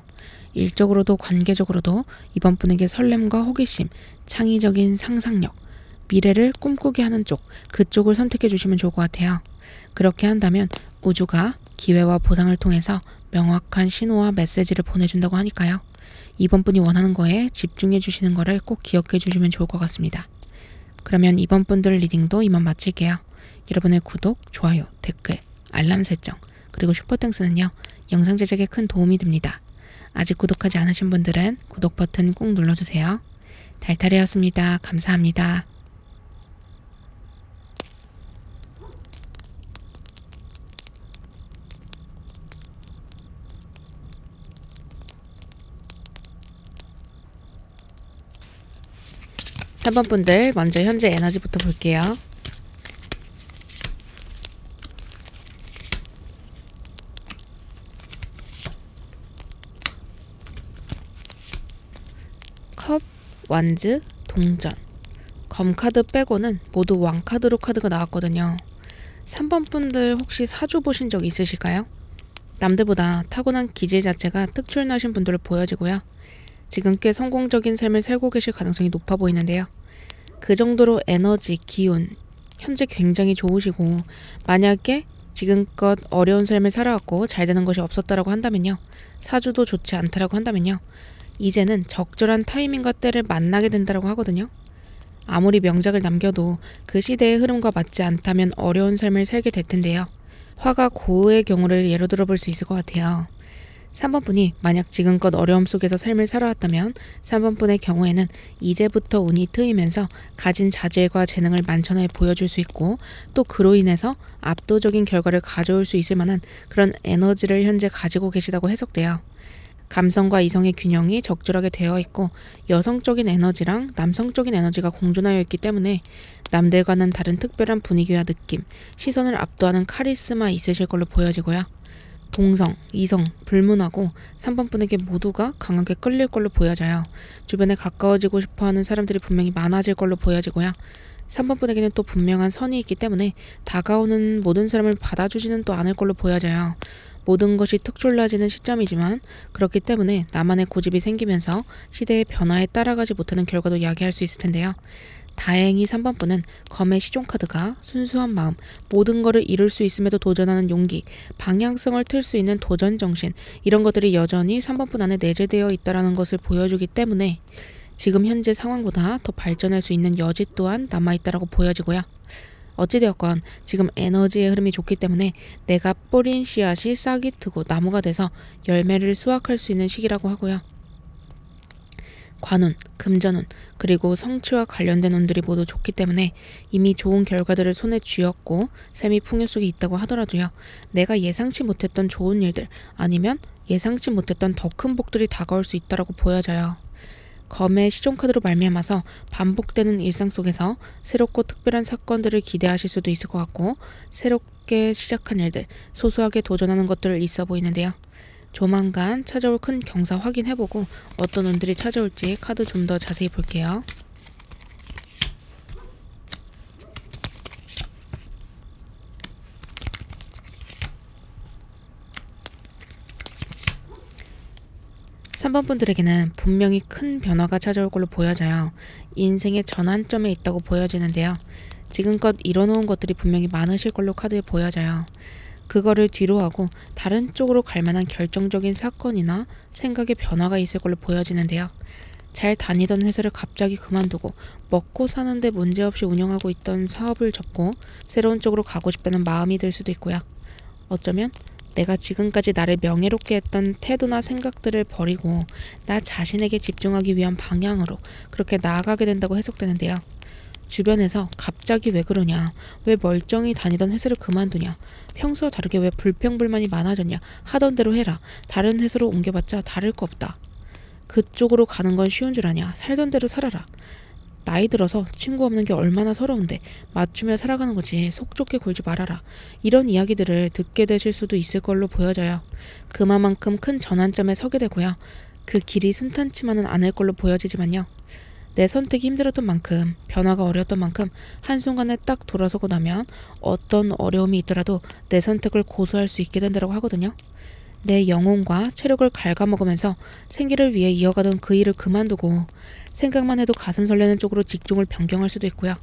일적으로도 관계적으로도 이번 분에게 설렘과 호기심, 창의적인 상상력, 미래를 꿈꾸게 하는 쪽, 그쪽을 선택해 주시면 좋을 것 같아요. 그렇게 한다면 우주가 기회와 보상을 통해서 명확한 신호와 메시지를 보내준다고 하니까요. 이번 분이 원하는 거에 집중해 주시는 거를 꼭 기억해 주시면 좋을 것 같습니다. 그러면 이번 분들 리딩도 이만 마칠게요. 여러분의 구독, 좋아요, 댓글, 알람 설정, 그리고 슈퍼땡스는요. 영상 제작에 큰 도움이 됩니다. 아직 구독하지 않으신 분들은 구독 버튼 꾹 눌러주세요. 달달이었습니다. 감사합니다. 3번 분들 먼저 현재 에너지부터 볼게요. 컵, 완즈, 동전. 검카드 빼고는 모두 왕카드로 카드가 나왔거든요. 3번 분들 혹시 사주 보신 적 있으실까요? 남들보다 타고난 기질 자체가 특출나신 분들로 보여지고요. 지금 꽤 성공적인 삶을 살고 계실 가능성이 높아 보이는데요. 그 정도로 에너지, 기운, 현재 굉장히 좋으시고, 만약에 지금껏 어려운 삶을 살아왔고 잘 되는 것이 없었다라고 한다면요. 사주도 좋지 않다라고 한다면요. 이제는 적절한 타이밍과 때를 만나게 된다라고 하거든요. 아무리 명작을 남겨도 그 시대의 흐름과 맞지 않다면 어려운 삶을 살게 될 텐데요. 화가 고의 경우를 예로 들어볼 수 있을 것 같아요. 3번 분이 만약 지금껏 어려움 속에서 삶을 살아왔다면 3번 분의 경우에는 이제부터 운이 트이면서 가진 자질과 재능을 만천하에 보여줄 수 있고, 또 그로 인해서 압도적인 결과를 가져올 수 있을 만한 그런 에너지를 현재 가지고 계시다고 해석돼요. 감성과 이성의 균형이 적절하게 되어 있고 여성적인 에너지랑 남성적인 에너지가 공존하여 있기 때문에 남들과는 다른 특별한 분위기와 느낌, 시선을 압도하는 카리스마 있으실 걸로 보여지고요. 동성, 이성, 불문하고 3번 분에게 모두가 강하게 끌릴 걸로 보여져요. 주변에 가까워지고 싶어하는 사람들이 분명히 많아질 걸로 보여지고요. 3번 분에게는 또 분명한 선이 있기 때문에 다가오는 모든 사람을 받아주지는 또 않을 걸로 보여져요. 모든 것이 특출나지는 시점이지만 그렇기 때문에 나만의 고집이 생기면서 시대의 변화에 따라가지 못하는 결과도 야기할 수 있을 텐데요. 다행히 3번 분은 검의 시종카드가 순수한 마음, 모든 것을 이룰 수 있음에도 도전하는 용기, 방향성을 틀 수 있는 도전정신, 이런 것들이 여전히 3번 분 안에 내재되어 있다는 것을 보여주기 때문에 지금 현재 상황보다 더 발전할 수 있는 여지 또한 남아있다고 보여지고요. 어찌되었건 지금 에너지의 흐름이 좋기 때문에 내가 뿌린 씨앗이 싹이 트고 나무가 돼서 열매를 수확할 수 있는 시기라고 하고요. 관운, 금전운, 그리고 성취와 관련된 운들이 모두 좋기 때문에 이미 좋은 결과들을 손에 쥐었고 삶이 풍요 속에 있다고 하더라도요. 내가 예상치 못했던 좋은 일들, 아니면 예상치 못했던 더 큰 복들이 다가올 수 있다고 보여져요. 검의 시종카드로 말미암아서 반복되는 일상 속에서 새롭고 특별한 사건들을 기대하실 수도 있을 것 같고, 새롭게 시작한 일들, 소소하게 도전하는 것들 있어 보이는데요. 조만간 찾아올 큰 경사 확인해보고 어떤 운들이 찾아올지 카드 좀 더 자세히 볼게요. (3번) 분들에게는 분명히 큰 변화가 찾아올 걸로 보여져요. 인생의 전환점에 있다고 보여지는데요. 지금껏 이뤄놓은 것들이 분명히 많으실 걸로 카드에 보여져요. 그거를 뒤로하고 다른 쪽으로 갈 만한 결정적인 사건이나 생각의 변화가 있을 걸로 보여지는데요. 잘 다니던 회사를 갑자기 그만두고 먹고 사는데 문제없이 운영하고 있던 사업을 접고 새로운 쪽으로 가고 싶다는 마음이 들 수도 있고요. 어쩌면 내가 지금까지 나를 명예롭게 했던 태도나 생각들을 버리고 나 자신에게 집중하기 위한 방향으로 그렇게 나아가게 된다고 해석되는데요. 주변에서 갑자기 왜 그러냐, 왜 멀쩡히 다니던 회사를 그만두냐, 평소와 다르게 왜 불평불만이 많아졌냐, 하던 대로 해라, 다른 회사로 옮겨봤자 다를 거 없다, 그쪽으로 가는 건 쉬운 줄 아냐, 살던 대로 살아라, 나이 들어서 친구 없는 게 얼마나 서러운데 맞추며 살아가는 거지, 속 좋게 굴지 말아라, 이런 이야기들을 듣게 되실 수도 있을 걸로 보여져요. 그만큼 큰 전환점에 서게 되고요. 그 길이 순탄치만은 않을 걸로 보여지지만요. 내 선택이 힘들었던 만큼, 변화가 어려웠던 만큼 한순간에 딱 돌아서고 나면 어떤 어려움이 있더라도 내 선택을 고수할 수 있게 된다고 하거든요. 내 영혼과 체력을 갉아먹으면서 생계를 위해 이어가던 그 일을 그만두고 생각만 해도 가슴 설레는 쪽으로 직종을 변경할 수도 있고요.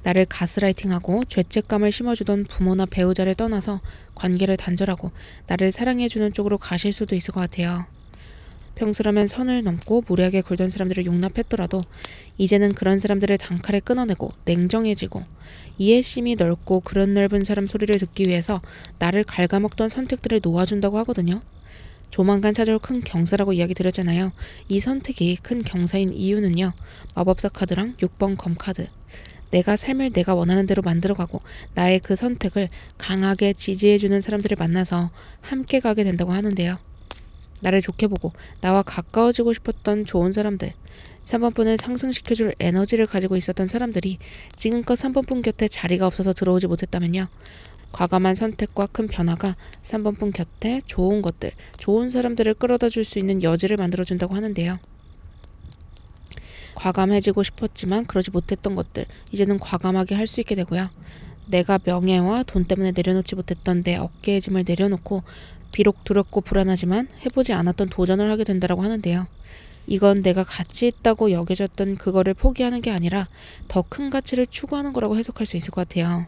나를 가스라이팅하고 죄책감을 심어주던 부모나 배우자를 떠나서 관계를 단절하고 나를 사랑해주는 쪽으로 가실 수도 있을 것 같아요. 평소라면 선을 넘고 무례하게 굴던 사람들을 용납했더라도 이제는 그런 사람들을 단칼에 끊어내고 냉정해지고 이해심이 넓고 그런 넓은 사람 소리를 듣기 위해서 나를 갉아먹던 선택들을 놓아준다고 하거든요. 조만간 찾아올 큰 경사라고 이야기 드렸잖아요. 이 선택이 큰 경사인 이유는요. 마법사 카드랑 6번 검 카드. 내가 삶을 내가 원하는 대로 만들어가고 나의 그 선택을 강하게 지지해주는 사람들을 만나서 함께 가게 된다고 하는데요. 나를 좋게 보고 나와 가까워지고 싶었던 좋은 사람들, 3번분을 상승시켜줄 에너지를 가지고 있었던 사람들이 지금껏 3번분 곁에 자리가 없어서 들어오지 못했다면요. 과감한 선택과 큰 변화가 3번분 곁에 좋은 것들, 좋은 사람들을 끌어다 줄 수 있는 여지를 만들어준다고 하는데요. 과감해지고 싶었지만 그러지 못했던 것들, 이제는 과감하게 할 수 있게 되고요. 내가 명예와 돈 때문에 내려놓지 못했던 내 어깨의 짐을 내려놓고 비록 두렵고 불안하지만 해보지 않았던 도전을 하게 된다고 하는데요. 이건 내가 가치 있다고 여겨졌던 그거를 포기하는 게 아니라 더 큰 가치를 추구하는 거라고 해석할 수 있을 것 같아요.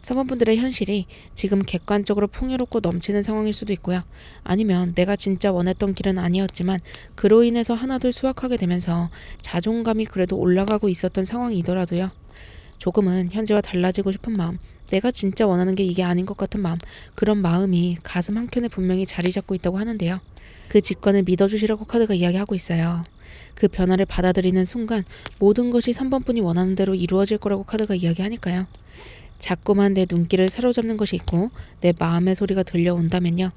3번분들의 현실이 지금 객관적으로 풍요롭고 넘치는 상황일 수도 있고요. 아니면 내가 진짜 원했던 길은 아니었지만 그로 인해서 하나둘 수확하게 되면서 자존감이 그래도 올라가고 있었던 상황이더라도요. 조금은 현재와 달라지고 싶은 마음, 내가 진짜 원하는 게 이게 아닌 것 같은 마음, 그런 마음이 가슴 한켠에 분명히 자리 잡고 있다고 하는데요. 그 직관을 믿어주시라고 카드가 이야기하고 있어요. 그 변화를 받아들이는 순간 모든 것이 3번분이 원하는 대로 이루어질 거라고 카드가 이야기하니까요. 자꾸만 내 눈길을 사로잡는 것이 있고 내 마음의 소리가 들려온다면요.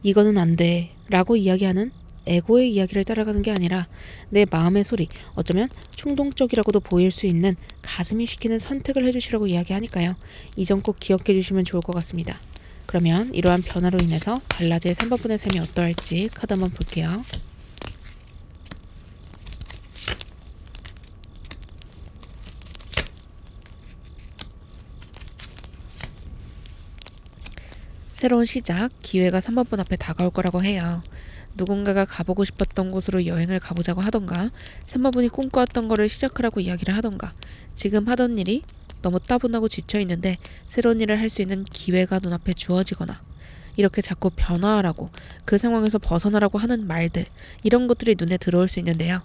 이거는 안 돼 라고 이야기하는 에고의 이야기를 따라가는 게 아니라 내 마음의 소리, 어쩌면 충동적이라고도 보일 수 있는 가슴이 시키는 선택을 해주시라고 이야기하니까요. 이 점 꼭 기억해 주시면 좋을 것 같습니다. 그러면 이러한 변화로 인해서 달라질 3번분의 삶이 어떠할지 카드 한번 볼게요. 새로운 시작, 기회가 3번분 앞에 다가올 거라고 해요. 누군가가 가보고 싶었던 곳으로 여행을 가보자고 하던가 3번분이 꿈꿔왔던 거를 시작하라고 이야기를 하던가 지금 하던 일이 너무 따분하고 지쳐있는데 새로운 일을 할 수 있는 기회가 눈앞에 주어지거나 이렇게 자꾸 변화하라고 그 상황에서 벗어나라고 하는 말들, 이런 것들이 눈에 들어올 수 있는데요.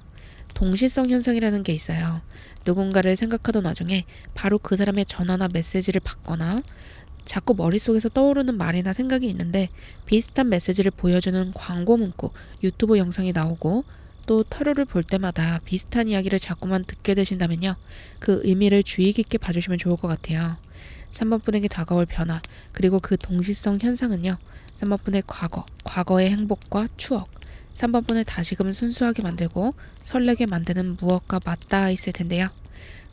동시성 현상이라는 게 있어요. 누군가를 생각하던 와중에 바로 그 사람의 전화나 메시지를 받거나 자꾸 머릿속에서 떠오르는 말이나 생각이 있는데 비슷한 메시지를 보여주는 광고 문구, 유튜브 영상이 나오고 또 타로를 볼 때마다 비슷한 이야기를 자꾸만 듣게 되신다면요. 그 의미를 주의 깊게 봐주시면 좋을 것 같아요. 3번분에게 다가올 변화, 그리고 그 동시성 현상은요. 3번분의 과거의 행복과 추억, 3번분을 다시금 순수하게 만들고 설레게 만드는 무엇과 맞닿아 있을 텐데요.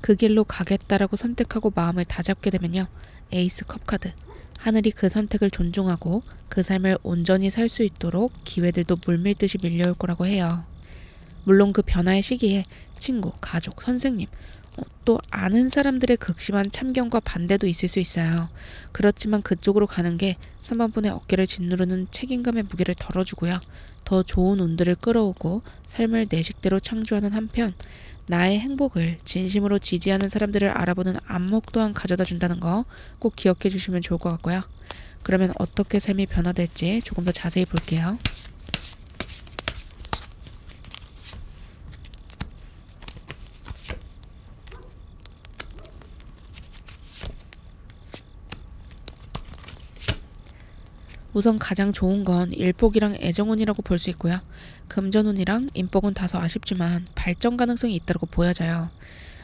그 길로 가겠다라고 선택하고 마음을 다잡게 되면요. 에이스 컵 카드, 하늘이 그 선택을 존중하고 그 삶을 온전히 살 수 있도록 기회들도 물밀듯이 밀려올 거라고 해요. 물론 그 변화의 시기에 친구, 가족, 선생님, 또 아는 사람들의 극심한 참견과 반대도 있을 수 있어요. 그렇지만 그쪽으로 가는 게 3번분의 어깨를 짓누르는 책임감의 무게를 덜어주고요. 더 좋은 운들을 끌어오고 삶을 내 식대로 창조하는 한편 나의 행복을 진심으로 지지하는 사람들을 알아보는 안목 또한 가져다 준다는 거 꼭 기억해 주시면 좋을 것 같고요. 그러면 어떻게 삶이 변화될지 조금 더 자세히 볼게요. 우선 가장 좋은 건 일복이랑 애정운이라고 볼 수 있고요. 금전운이랑 인복은 다소 아쉽지만 발전 가능성이 있다고 보여져요.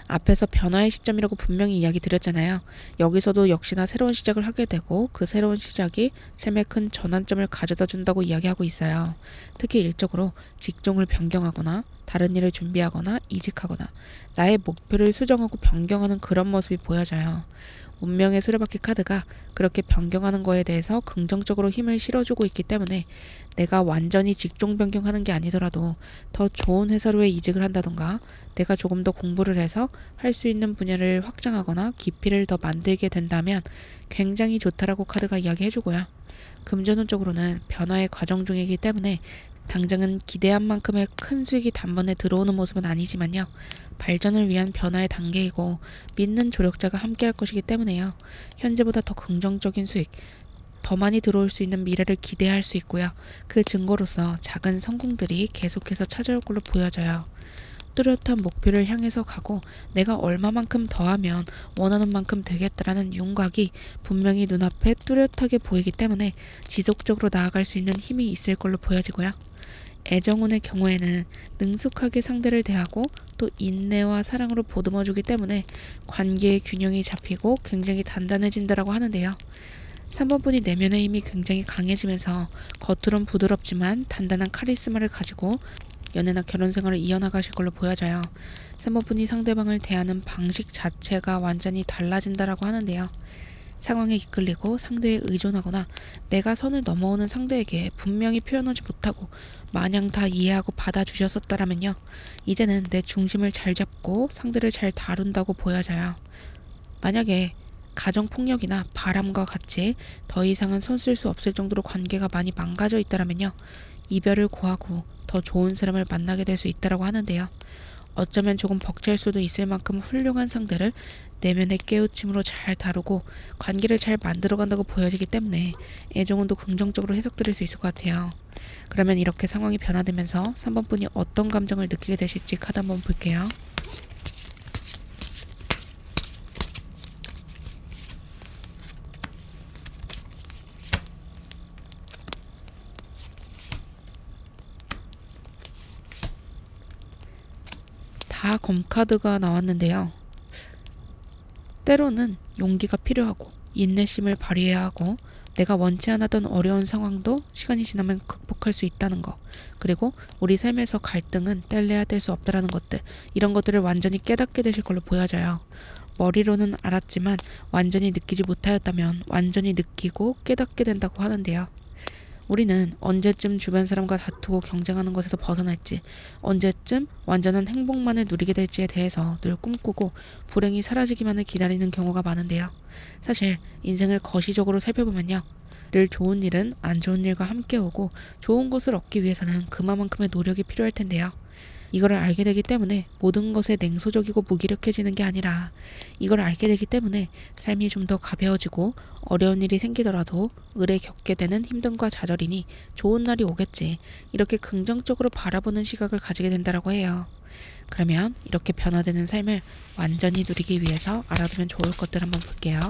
앞에서 변화의 시점이라고 분명히 이야기 드렸잖아요. 여기서도 역시나 새로운 시작을 하게 되고 그 새로운 시작이 삶에 큰 전환점을 가져다 준다고 이야기하고 있어요. 특히 일적으로 직종을 변경하거나 다른 일을 준비하거나 이직하거나 나의 목표를 수정하고 변경하는 그런 모습이 보여져요. 운명의 수레바퀴 카드가 그렇게 변경하는 거에 대해서 긍정적으로 힘을 실어주고 있기 때문에 내가 완전히 직종 변경하는 게 아니더라도 더 좋은 회사로의 이직을 한다던가 내가 조금 더 공부를 해서 할 수 있는 분야를 확장하거나 깊이를 더 만들게 된다면 굉장히 좋다라고 카드가 이야기해주고요. 금전운 쪽으로는 변화의 과정 중이기 때문에 당장은 기대한 만큼의 큰 수익이 단번에 들어오는 모습은 아니지만요. 발전을 위한 변화의 단계이고 믿는 조력자가 함께할 것이기 때문에요. 현재보다 더 긍정적인 수익, 더 많이 들어올 수 있는 미래를 기대할 수 있고요. 그 증거로서 작은 성공들이 계속해서 찾아올 걸로 보여져요. 뚜렷한 목표를 향해서 가고 내가 얼마만큼 더하면 원하는 만큼 되겠다라는 윤곽이 분명히 눈앞에 뚜렷하게 보이기 때문에 지속적으로 나아갈 수 있는 힘이 있을 걸로 보여지고요. 애정운의 경우에는 능숙하게 상대를 대하고 또 인내와 사랑으로 보듬어주기 때문에 관계의 균형이 잡히고 굉장히 단단해진다라고 하는데요. 3번분이 내면의 힘이 굉장히 강해지면서 겉으론 부드럽지만 단단한 카리스마를 가지고 연애나 결혼 생활을 이어나가실 걸로 보여져요. 3번 분이 상대방을 대하는 방식 자체가 완전히 달라진다라고 하는데요. 상황에 이끌리고 상대에 의존하거나 내가 선을 넘어오는 상대에게 분명히 표현하지 못하고 마냥 다 이해하고 받아주셨었다라면요. 이제는 내 중심을 잘 잡고 상대를 잘 다룬다고 보여져요. 만약에 가정폭력이나 바람과 같이 더 이상은 손 쓸 수 없을 정도로 관계가 많이 망가져 있다라면요. 이별을 고하고 더 좋은 사람을 만나게 될 수 있다라고 하는데요. 어쩌면 조금 벅찰 수도 있을 만큼 훌륭한 상대를 내면의 깨우침으로 잘 다루고 관계를 잘 만들어간다고 보여지기 때문에 애정운도 긍정적으로 해석드릴 수 있을 것 같아요. 그러면 이렇게 상황이 변화되면서 3번 분이 어떤 감정을 느끼게 되실지 카드 한번 볼게요. 다 검카드가 나왔는데요. 때로는 용기가 필요하고 인내심을 발휘해야 하고 내가 원치 않았던 어려운 상황도 시간이 지나면 극복할 수 있다는 거, 그리고 우리 삶에서 갈등은 뗄래야 뗄 수 없다라는 것들, 이런 것들을 완전히 깨닫게 되실 걸로 보여져요. 머리로는 알았지만 완전히 느끼지 못하였다면 완전히 느끼고 깨닫게 된다고 하는데요. 우리는 언제쯤 주변 사람과 다투고 경쟁하는 것에서 벗어날지, 언제쯤 완전한 행복만을 누리게 될지에 대해서 늘 꿈꾸고 불행이 사라지기만을 기다리는 경우가 많은데요. 사실 인생을 거시적으로 살펴보면요. 늘 좋은 일은 안 좋은 일과 함께 오고 좋은 것을 얻기 위해서는 그만큼의 노력이 필요할 텐데요. 이거를 알게 되기 때문에 모든 것에 냉소적이고 무기력해지는 게 아니라 이걸 알게 되기 때문에 삶이 좀 더 가벼워지고 어려운 일이 생기더라도 을에 겪게 되는 힘듦과 좌절이니 좋은 날이 오겠지, 이렇게 긍정적으로 바라보는 시각을 가지게 된다고 해요. 그러면 이렇게 변화되는 삶을 완전히 누리기 위해서 알아두면 좋을 것들 한번 볼게요.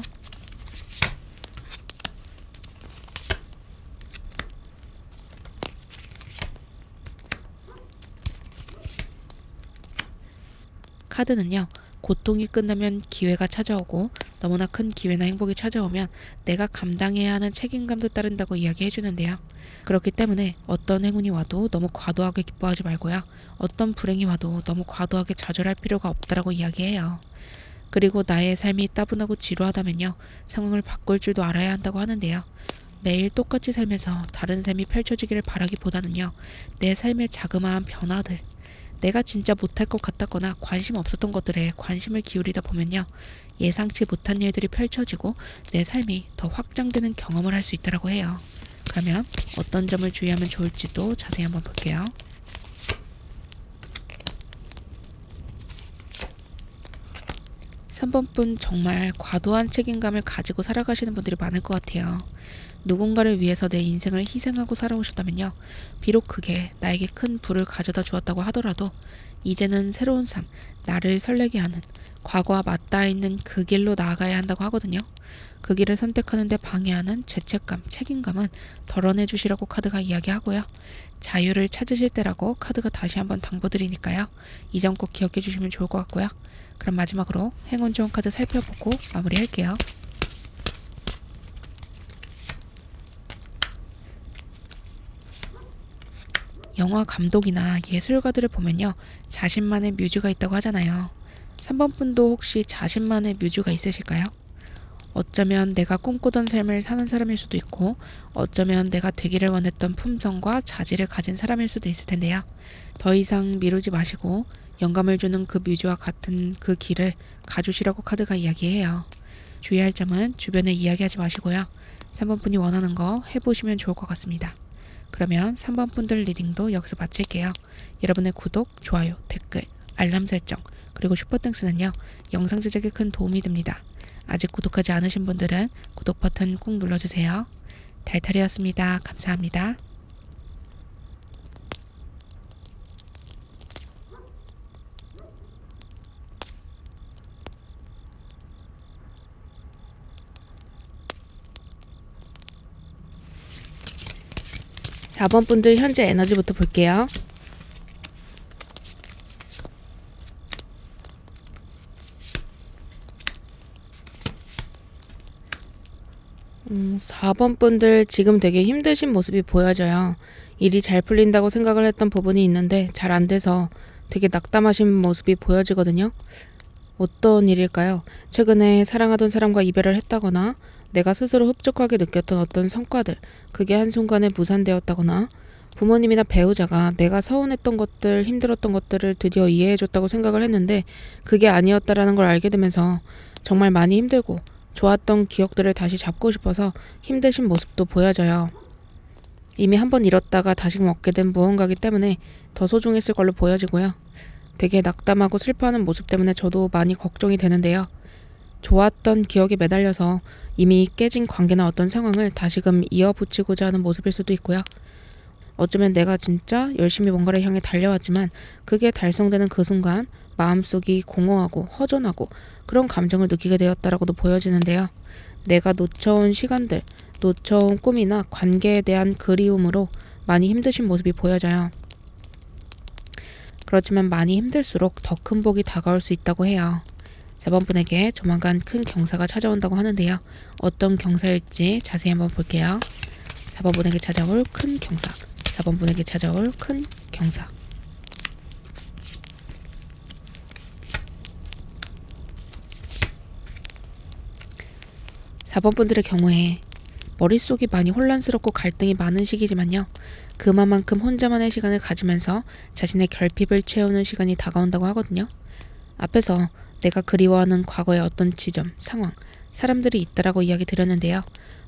카드는요. 고통이 끝나면 기회가 찾아오고 너무나 큰 기회나 행복이 찾아오면 내가 감당해야 하는 책임감도 따른다고 이야기해 주는데요. 그렇기 때문에 어떤 행운이 와도 너무 과도하게 기뻐하지 말고요. 어떤 불행이 와도 너무 과도하게 좌절할 필요가 없다라고 이야기해요. 그리고 나의 삶이 따분하고 지루하다면요. 상황을 바꿀 줄도 알아야 한다고 하는데요. 매일 똑같이 살면서 다른 삶이 펼쳐지기를 바라기보다는요. 내 삶의 자그마한 변화들, 내가 진짜 못할 것 같았거나 관심 없었던 것들에 관심을 기울이다 보면요. 예상치 못한 일들이 펼쳐지고 내 삶이 더 확장되는 경험을 할 수 있다고 해요. 그러면 어떤 점을 주의하면 좋을지도 자세히 한번 볼게요. (3번) 분 정말 과도한 책임감을 가지고 살아가시는 분들이 많을 것 같아요. 누군가를 위해서 내 인생을 희생하고 살아오셨다면요. 비록 그게 나에게 큰 부를 가져다 주었다고 하더라도 이제는 새로운 삶, 나를 설레게 하는 과거와 맞닿아 있는 그 길로 나아가야 한다고 하거든요. 그 길을 선택하는데 방해하는 죄책감, 책임감은 덜어내 주시라고 카드가 이야기하고요. 자유를 찾으실 때라고 카드가 다시 한번 당부드리니까요. 이 점 꼭 기억해 주시면 좋을 것 같고요. 그럼 마지막으로 행운 좋은 카드 살펴보고 마무리할게요. 영화 감독이나 예술가들을 보면요. 자신만의 뮤즈가 있다고 하잖아요. 3번 분도 혹시 자신만의 뮤즈가 있으실까요? 어쩌면 내가 꿈꾸던 삶을 사는 사람일 수도 있고 어쩌면 내가 되기를 원했던 품성과 자질을 가진 사람일 수도 있을 텐데요. 더 이상 미루지 마시고 영감을 주는 그 뮤즈와 같은 그 길을 가주시라고 카드가 이야기해요. 주의할 점은 주변에 이야기하지 마시고요. 3번 분이 원하는 거 해보시면 좋을 것 같습니다. 그러면 3번 분들 리딩도 여기서 마칠게요. 여러분의 구독, 좋아요, 댓글, 알람 설정, 그리고 슈퍼땡스는요. 영상 제작에 큰 도움이 됩니다. 아직 구독하지 않으신 분들은 구독 버튼 꾹 눌러주세요. 달달이었습니다. 감사합니다. (4번) 분들 현재 에너지부터 볼게요. 4번 분들 지금 되게 힘드신 모습이 보여져요. 일이 잘 풀린다고 생각을 했던 부분이 있는데 잘 안 돼서 되게 낙담하신 모습이 보여지거든요. 어떤 일일까요? 최근에 사랑하던 사람과 이별을 했다거나 내가 스스로 흡족하게 느꼈던 어떤 성과들, 그게 한순간에 무산되었다거나 부모님이나 배우자가 내가 서운했던 것들, 힘들었던 것들을 드디어 이해해줬다고 생각을 했는데 그게 아니었다라는 걸 알게 되면서 정말 많이 힘들고 좋았던 기억들을 다시 잡고 싶어서 힘드신 모습도 보여져요. 이미 한번 잃었다가 다시금 얻게 된 무언가이기 때문에 더 소중했을 걸로 보여지고요. 되게 낙담하고 슬퍼하는 모습 때문에 저도 많이 걱정이 되는데요. 좋았던 기억에 매달려서 이미 깨진 관계나 어떤 상황을 다시금 이어붙이고자 하는 모습일 수도 있고요. 어쩌면 내가 진짜 열심히 뭔가를 향해 달려왔지만 그게 달성되는 그 순간 마음속이 공허하고 허전하고 그런 감정을 느끼게 되었다라고도 보여지는데요. 내가 놓쳐온 시간들, 놓쳐온 꿈이나 관계에 대한 그리움으로 많이 힘드신 모습이 보여져요. 그렇지만 많이 힘들수록 더 큰 복이 다가올 수 있다고 해요. 4번 분에게 조만간 큰 경사가 찾아온다고 하는데요. 어떤 경사일지 자세히 한번 볼게요. 4번 분에게 찾아올 큰 경사, 4번 분에게 찾아올 큰 경사. (4번) 분들의 경우에 머릿속이 많이 혼란스럽고 갈등이 많은 시기지만요. 그만큼 혼자만의 시간을 가지면서 자신의 결핍을 채우는 시간이 다가온다고 하거든요. 앞에서 내가 그리워하는 과거의 어떤 지점, 상황, 사람들이 있다라고 이야기 드렸는데요.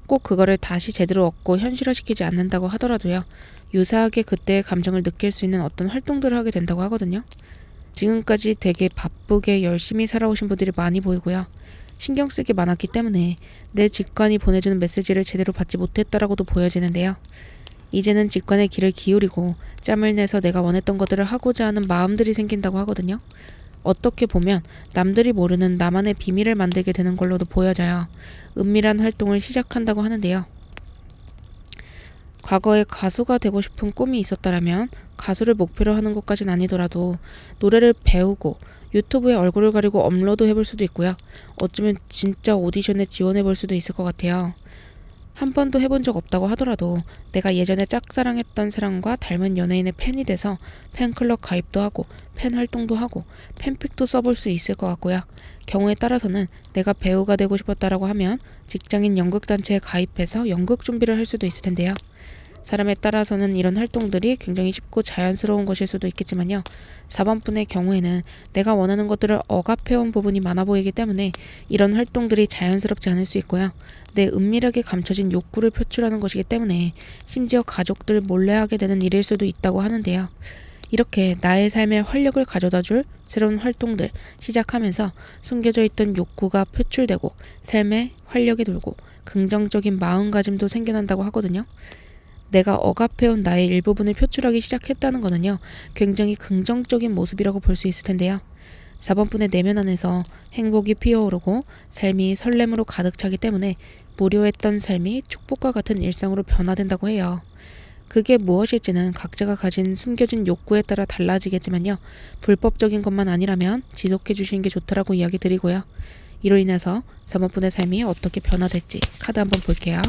꼭 그거를 다시 제대로 얻고 현실화시키지 않는다고 하더라도요. 유사하게 그때의 감정을 느낄 수 있는 어떤 활동들을 하게 된다고 하거든요. 지금까지 되게 바쁘게 열심히 살아오신 분들이 많이 보이고요. 신경 쓸 게 많았기 때문에 내 직관이 보내주는 메시지를 제대로 받지 못했다라고도 보여지는데요. 이제는 직관의 귀를 기울이고 짬을 내서 내가 원했던 것들을 하고자 하는 마음들이 생긴다고 하거든요. 어떻게 보면 남들이 모르는 나만의 비밀을 만들게 되는 걸로도 보여져요. 은밀한 활동을 시작한다고 하는데요. 과거에 가수가 되고 싶은 꿈이 있었다라면 가수를 목표로 하는 것까진 아니더라도 노래를 배우고 유튜브에 얼굴을 가리고 업로드 해볼 수도 있고요. 어쩌면 진짜 오디션에 지원해볼 수도 있을 것 같아요. 한 번도 해본 적 없다고 하더라도 내가 예전에 짝사랑했던 사람과 닮은 연예인의 팬이 돼서 팬클럽 가입도 하고 팬 활동도 하고 팬픽도 써볼 수 있을 것 같고요. 경우에 따라서는 내가 배우가 되고 싶었다라고 하면 직장인 연극단체에 가입해서 연극 준비를 할 수도 있을 텐데요. 사람에 따라서는 이런 활동들이 굉장히 쉽고 자연스러운 것일 수도 있겠지만요. 4번 분의 경우에는 내가 원하는 것들을 억압해온 부분이 많아 보이기 때문에 이런 활동들이 자연스럽지 않을 수 있고요. 내 은밀하게 감춰진 욕구를 표출하는 것이기 때문에 심지어 가족들 몰래 하게 되는 일일 수도 있다고 하는데요. 이렇게 나의 삶에 활력을 가져다줄 새로운 활동들 시작하면서 숨겨져 있던 욕구가 표출되고 삶에 활력이 돌고 긍정적인 마음가짐도 생겨난다고 하거든요. 내가 억압해온 나의 일부분을 표출하기 시작했다는 것은요. 굉장히 긍정적인 모습이라고 볼 수 있을 텐데요. 4번 분의 내면 안에서 행복이 피어오르고 삶이 설렘으로 가득 차기 때문에 무료했던 삶이 축복과 같은 일상으로 변화된다고 해요. 그게 무엇일지는 각자가 가진 숨겨진 욕구에 따라 달라지겠지만요. 불법적인 것만 아니라면 지속해 주시는 게 좋다라고 이야기 드리고요. 이로 인해서 4번 분의 삶이 어떻게 변화될지 카드 한번 볼게요.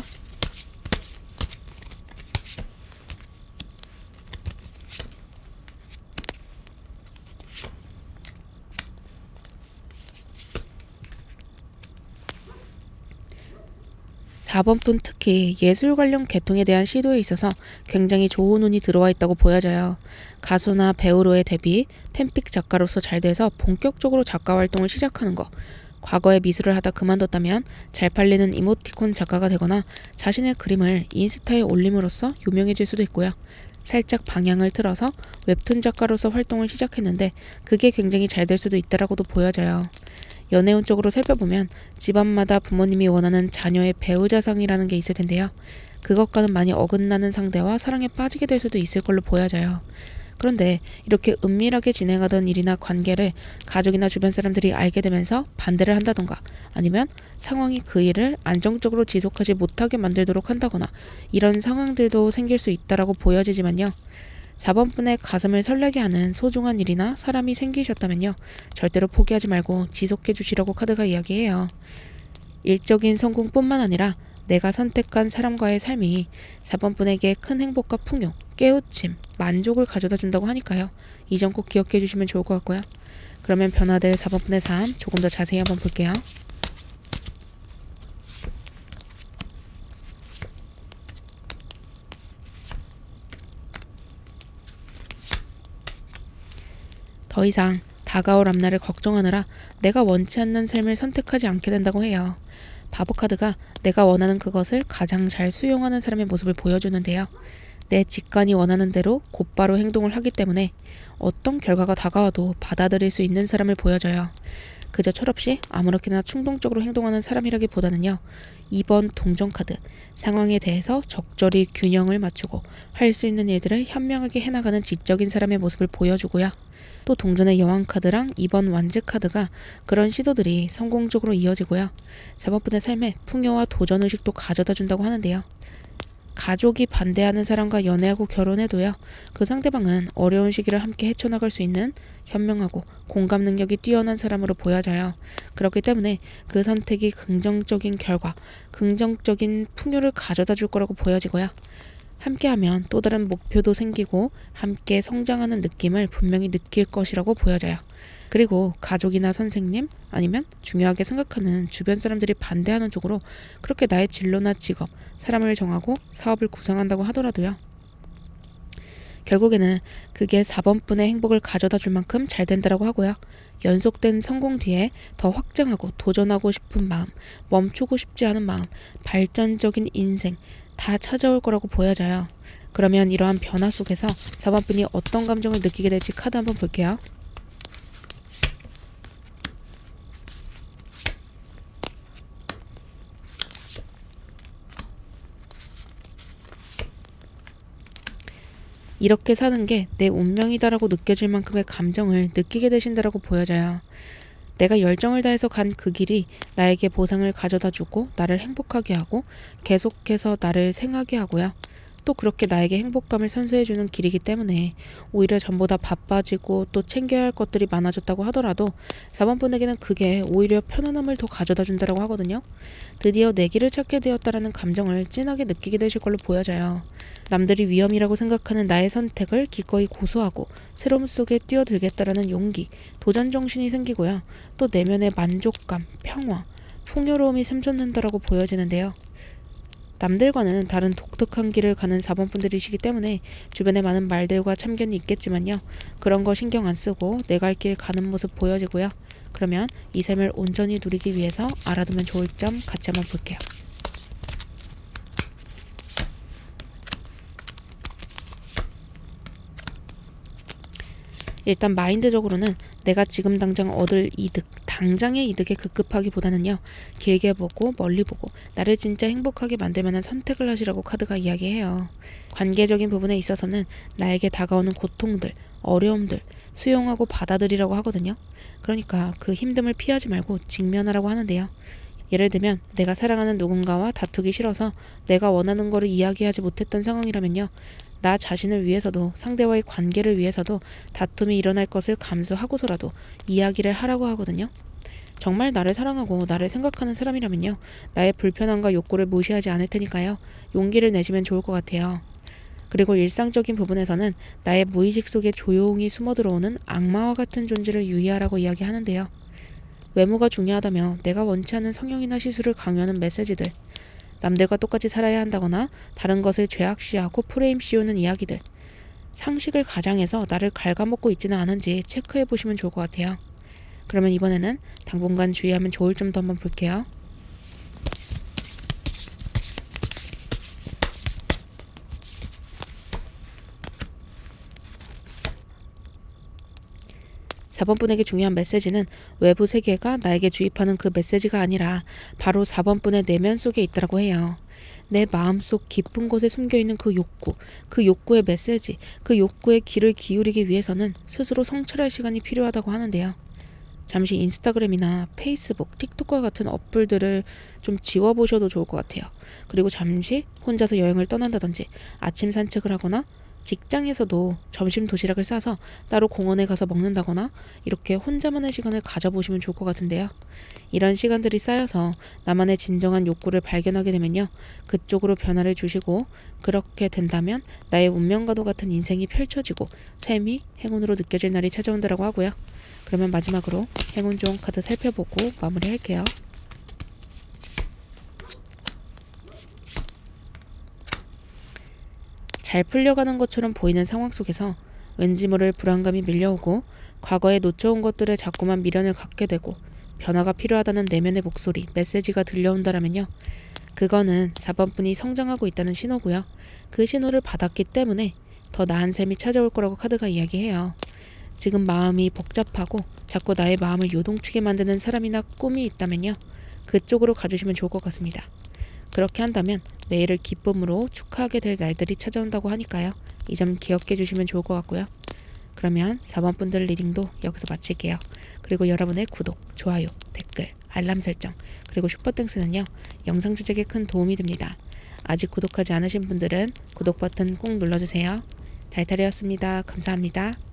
4번 분 특히 예술 관련 계통에 대한 시도에 있어서 굉장히 좋은 운이 들어와 있다고 보여져요. 가수나 배우로의 데뷔, 팬픽 작가로서 잘 돼서 본격적으로 작가 활동을 시작하는 거, 과거에 미술을 하다 그만뒀다면 잘 팔리는 이모티콘 작가가 되거나 자신의 그림을 인스타에 올림으로써 유명해질 수도 있고요. 살짝 방향을 틀어서 웹툰 작가로서 활동을 시작했는데 그게 굉장히 잘 될 수도 있다라고도 보여져요. 연애운 쪽으로 살펴보면 집안마다 부모님이 원하는 자녀의 배우자상이라는 게 있을 텐데요. 그것과는 많이 어긋나는 상대와 사랑에 빠지게 될 수도 있을 걸로 보여져요. 그런데 이렇게 은밀하게 진행하던 일이나 관계를 가족이나 주변 사람들이 알게 되면서 반대를 한다던가 아니면 상황이 그 일을 안정적으로 지속하지 못하게 만들도록 한다거나 이런 상황들도 생길 수 있다라고 보여지지만요. 4번 분의 가슴을 설레게 하는 소중한 일이나 사람이 생기셨다면요. 절대로 포기하지 말고 지속해 주시라고 카드가 이야기해요. 일적인 성공뿐만 아니라 내가 선택한 사람과의 삶이 4번 분에게 큰 행복과 풍요, 깨우침, 만족을 가져다 준다고 하니까요. 이 점 꼭 기억해 주시면 좋을 것 같고요. 그러면 변화될 4번 분의 삶 조금 더 자세히 한번 볼게요. 더 이상 다가올 앞날을 걱정하느라 내가 원치 않는 삶을 선택하지 않게 된다고 해요. 바보 카드가 내가 원하는 그것을 가장 잘 수용하는 사람의 모습을 보여주는데요. 내 직관이 원하는 대로 곧바로 행동을 하기 때문에 어떤 결과가 다가와도 받아들일 수 있는 사람을 보여줘요. 그저 철없이 아무렇게나 충동적으로 행동하는 사람이라기보다는요. 2번 동전 카드, 상황에 대해서 적절히 균형을 맞추고 할 수 있는 일들을 현명하게 해나가는 지적인 사람의 모습을 보여주고요. 또 동전의 여왕 카드랑 2번 완즈 카드가 그런 시도들이 성공적으로 이어지고요. 4번 분의 삶에 풍요와 도전의식도 가져다 준다고 하는데요. 가족이 반대하는 사람과 연애하고 결혼해도요. 그 상대방은 어려운 시기를 함께 헤쳐나갈 수 있는 현명하고 공감 능력이 뛰어난 사람으로 보여져요. 그렇기 때문에 그 선택이 긍정적인 결과, 긍정적인 풍요를 가져다 줄 거라고 보여지고요. 함께하면 또 다른 목표도 생기고 함께 성장하는 느낌을 분명히 느낄 것이라고 보여져요. 그리고 가족이나 선생님 아니면 중요하게 생각하는 주변 사람들이 반대하는 쪽으로 그렇게 나의 진로나 직업, 사람을 정하고 사업을 구상한다고 하더라도요. 결국에는 그게 4번 분의 행복을 가져다 줄 만큼 잘 된다라고 하고요. 연속된 성공 뒤에 더 확장하고 도전하고 싶은 마음, 멈추고 싶지 않은 마음, 발전적인 인생 다 찾아올 거라고 보여져요. 그러면 이러한 변화 속에서 4번 분이 어떤 감정을 느끼게 될지 카드 한번 볼게요. 이렇게 사는 게 내 운명이다라고 느껴질 만큼의 감정을 느끼게 되신다라고 보여져요. 내가 열정을 다해서 간 그 길이 나에게 보상을 가져다 주고 나를 행복하게 하고 계속해서 나를 생하게 하고요. 또 그렇게 나에게 행복감을 선사해주는 길이기 때문에 오히려 전보다 바빠지고 또 챙겨야 할 것들이 많아졌다고 하더라도 4번 분에게는 그게 오히려 편안함을 더 가져다 준다고 하거든요. 드디어 내 길을 찾게 되었다라는 감정을 진하게 느끼게 되실 걸로 보여져요. 남들이 위험이라고 생각하는 나의 선택을 기꺼이 고수하고 새로움 속에 뛰어들겠다라는 용기, 도전 정신이 생기고요. 또 내면의 만족감, 평화, 풍요로움이 샘솟는다라고 보여지는데요. 남들과는 다른 독특한 길을 가는 4번 분들이시기 때문에 주변에 많은 말들과 참견이 있겠지만요. 그런 거 신경 안 쓰고 내 갈 길 가는 모습 보여지고요. 그러면 이 삶을 온전히 누리기 위해서 알아두면 좋을 점 같이 한번 볼게요. 일단 마인드적으로는 내가 지금 당장 얻을 이득, 당장의 이득에 급급하기보다는요. 길게 보고 멀리 보고 나를 진짜 행복하게 만들 만한 선택을 하시라고 카드가 이야기해요. 관계적인 부분에 있어서는 나에게 다가오는 고통들, 어려움들 수용하고 받아들이라고 하거든요. 그러니까 그 힘듦을 피하지 말고 직면하라고 하는데요. 예를 들면 내가 사랑하는 누군가와 다투기 싫어서 내가 원하는 거를 이야기하지 못했던 상황이라면요. 나 자신을 위해서도 상대와의 관계를 위해서도 다툼이 일어날 것을 감수하고서라도 이야기를 하라고 하거든요. 정말 나를 사랑하고 나를 생각하는 사람이라면요. 나의 불편함과 욕구를 무시하지 않을 테니까요. 용기를 내시면 좋을 것 같아요. 그리고 일상적인 부분에서는 나의 무의식 속에 조용히 숨어들어오는 악마와 같은 존재를 유의하라고 이야기하는데요. 외모가 중요하다며 내가 원치 않는 성형이나 시술을 강요하는 메시지들, 남들과 똑같이 살아야 한다거나 다른 것을 죄악시하고 프레임 씌우는 이야기들, 상식을 가장해서 나를 갉아먹고 있지는 않은지 체크해보시면 좋을 것 같아요. 그러면 이번에는 당분간 주의하면 좋을 점도 한번 볼게요. (4번) 분에게 중요한 메시지는 외부 세계가 나에게 주입하는 그 메시지가 아니라 바로 4번 분의 내면 속에 있다고 해요. 내 마음속 깊은 곳에 숨겨있는 그 욕구, 그 욕구의 메시지, 그 욕구에 귀를 기울이기 위해서는 스스로 성찰할 시간이 필요하다고 하는데요. 잠시 인스타그램이나 페이스북, 틱톡과 같은 어플들을 좀 지워보셔도 좋을 것 같아요. 그리고 잠시 혼자서 여행을 떠난다든지 아침 산책을 하거나 직장에서도 점심 도시락을 싸서 따로 공원에 가서 먹는다거나 이렇게 혼자만의 시간을 가져보시면 좋을 것 같은데요. 이런 시간들이 쌓여서 나만의 진정한 욕구를 발견하게 되면요. 그쪽으로 변화를 주시고 그렇게 된다면 나의 운명과도 같은 인생이 펼쳐지고 삶이 행운으로 느껴질 날이 찾아온다라고 하고요. 그러면 마지막으로 행운 좋은 카드 살펴보고 마무리할게요. 잘 풀려가는 것처럼 보이는 상황 속에서 왠지 모를 불안감이 밀려오고 과거에 놓쳐온 것들에 자꾸만 미련을 갖게 되고 변화가 필요하다는 내면의 목소리, 메시지가 들려온다라면요. 그거는 4번분이 성장하고 있다는 신호고요. 그 신호를 받았기 때문에 더 나은 삶이 찾아올 거라고 카드가 이야기해요. 지금 마음이 복잡하고 자꾸 나의 마음을 요동치게 만드는 사람이나 꿈이 있다면요. 그쪽으로 가주시면 좋을 것 같습니다. 그렇게 한다면 매일을 기쁨으로 축하하게 될 날들이 찾아온다고 하니까요. 이 점 기억해 주시면 좋을 것 같고요. 그러면 4번 분들 리딩도 여기서 마칠게요. 그리고 여러분의 구독, 좋아요, 댓글, 알람 설정, 그리고 슈퍼땡스는요. 영상 제작에 큰 도움이 됩니다. 아직 구독하지 않으신 분들은 구독 버튼 꾹 눌러주세요. 달달이었습니다. 감사합니다.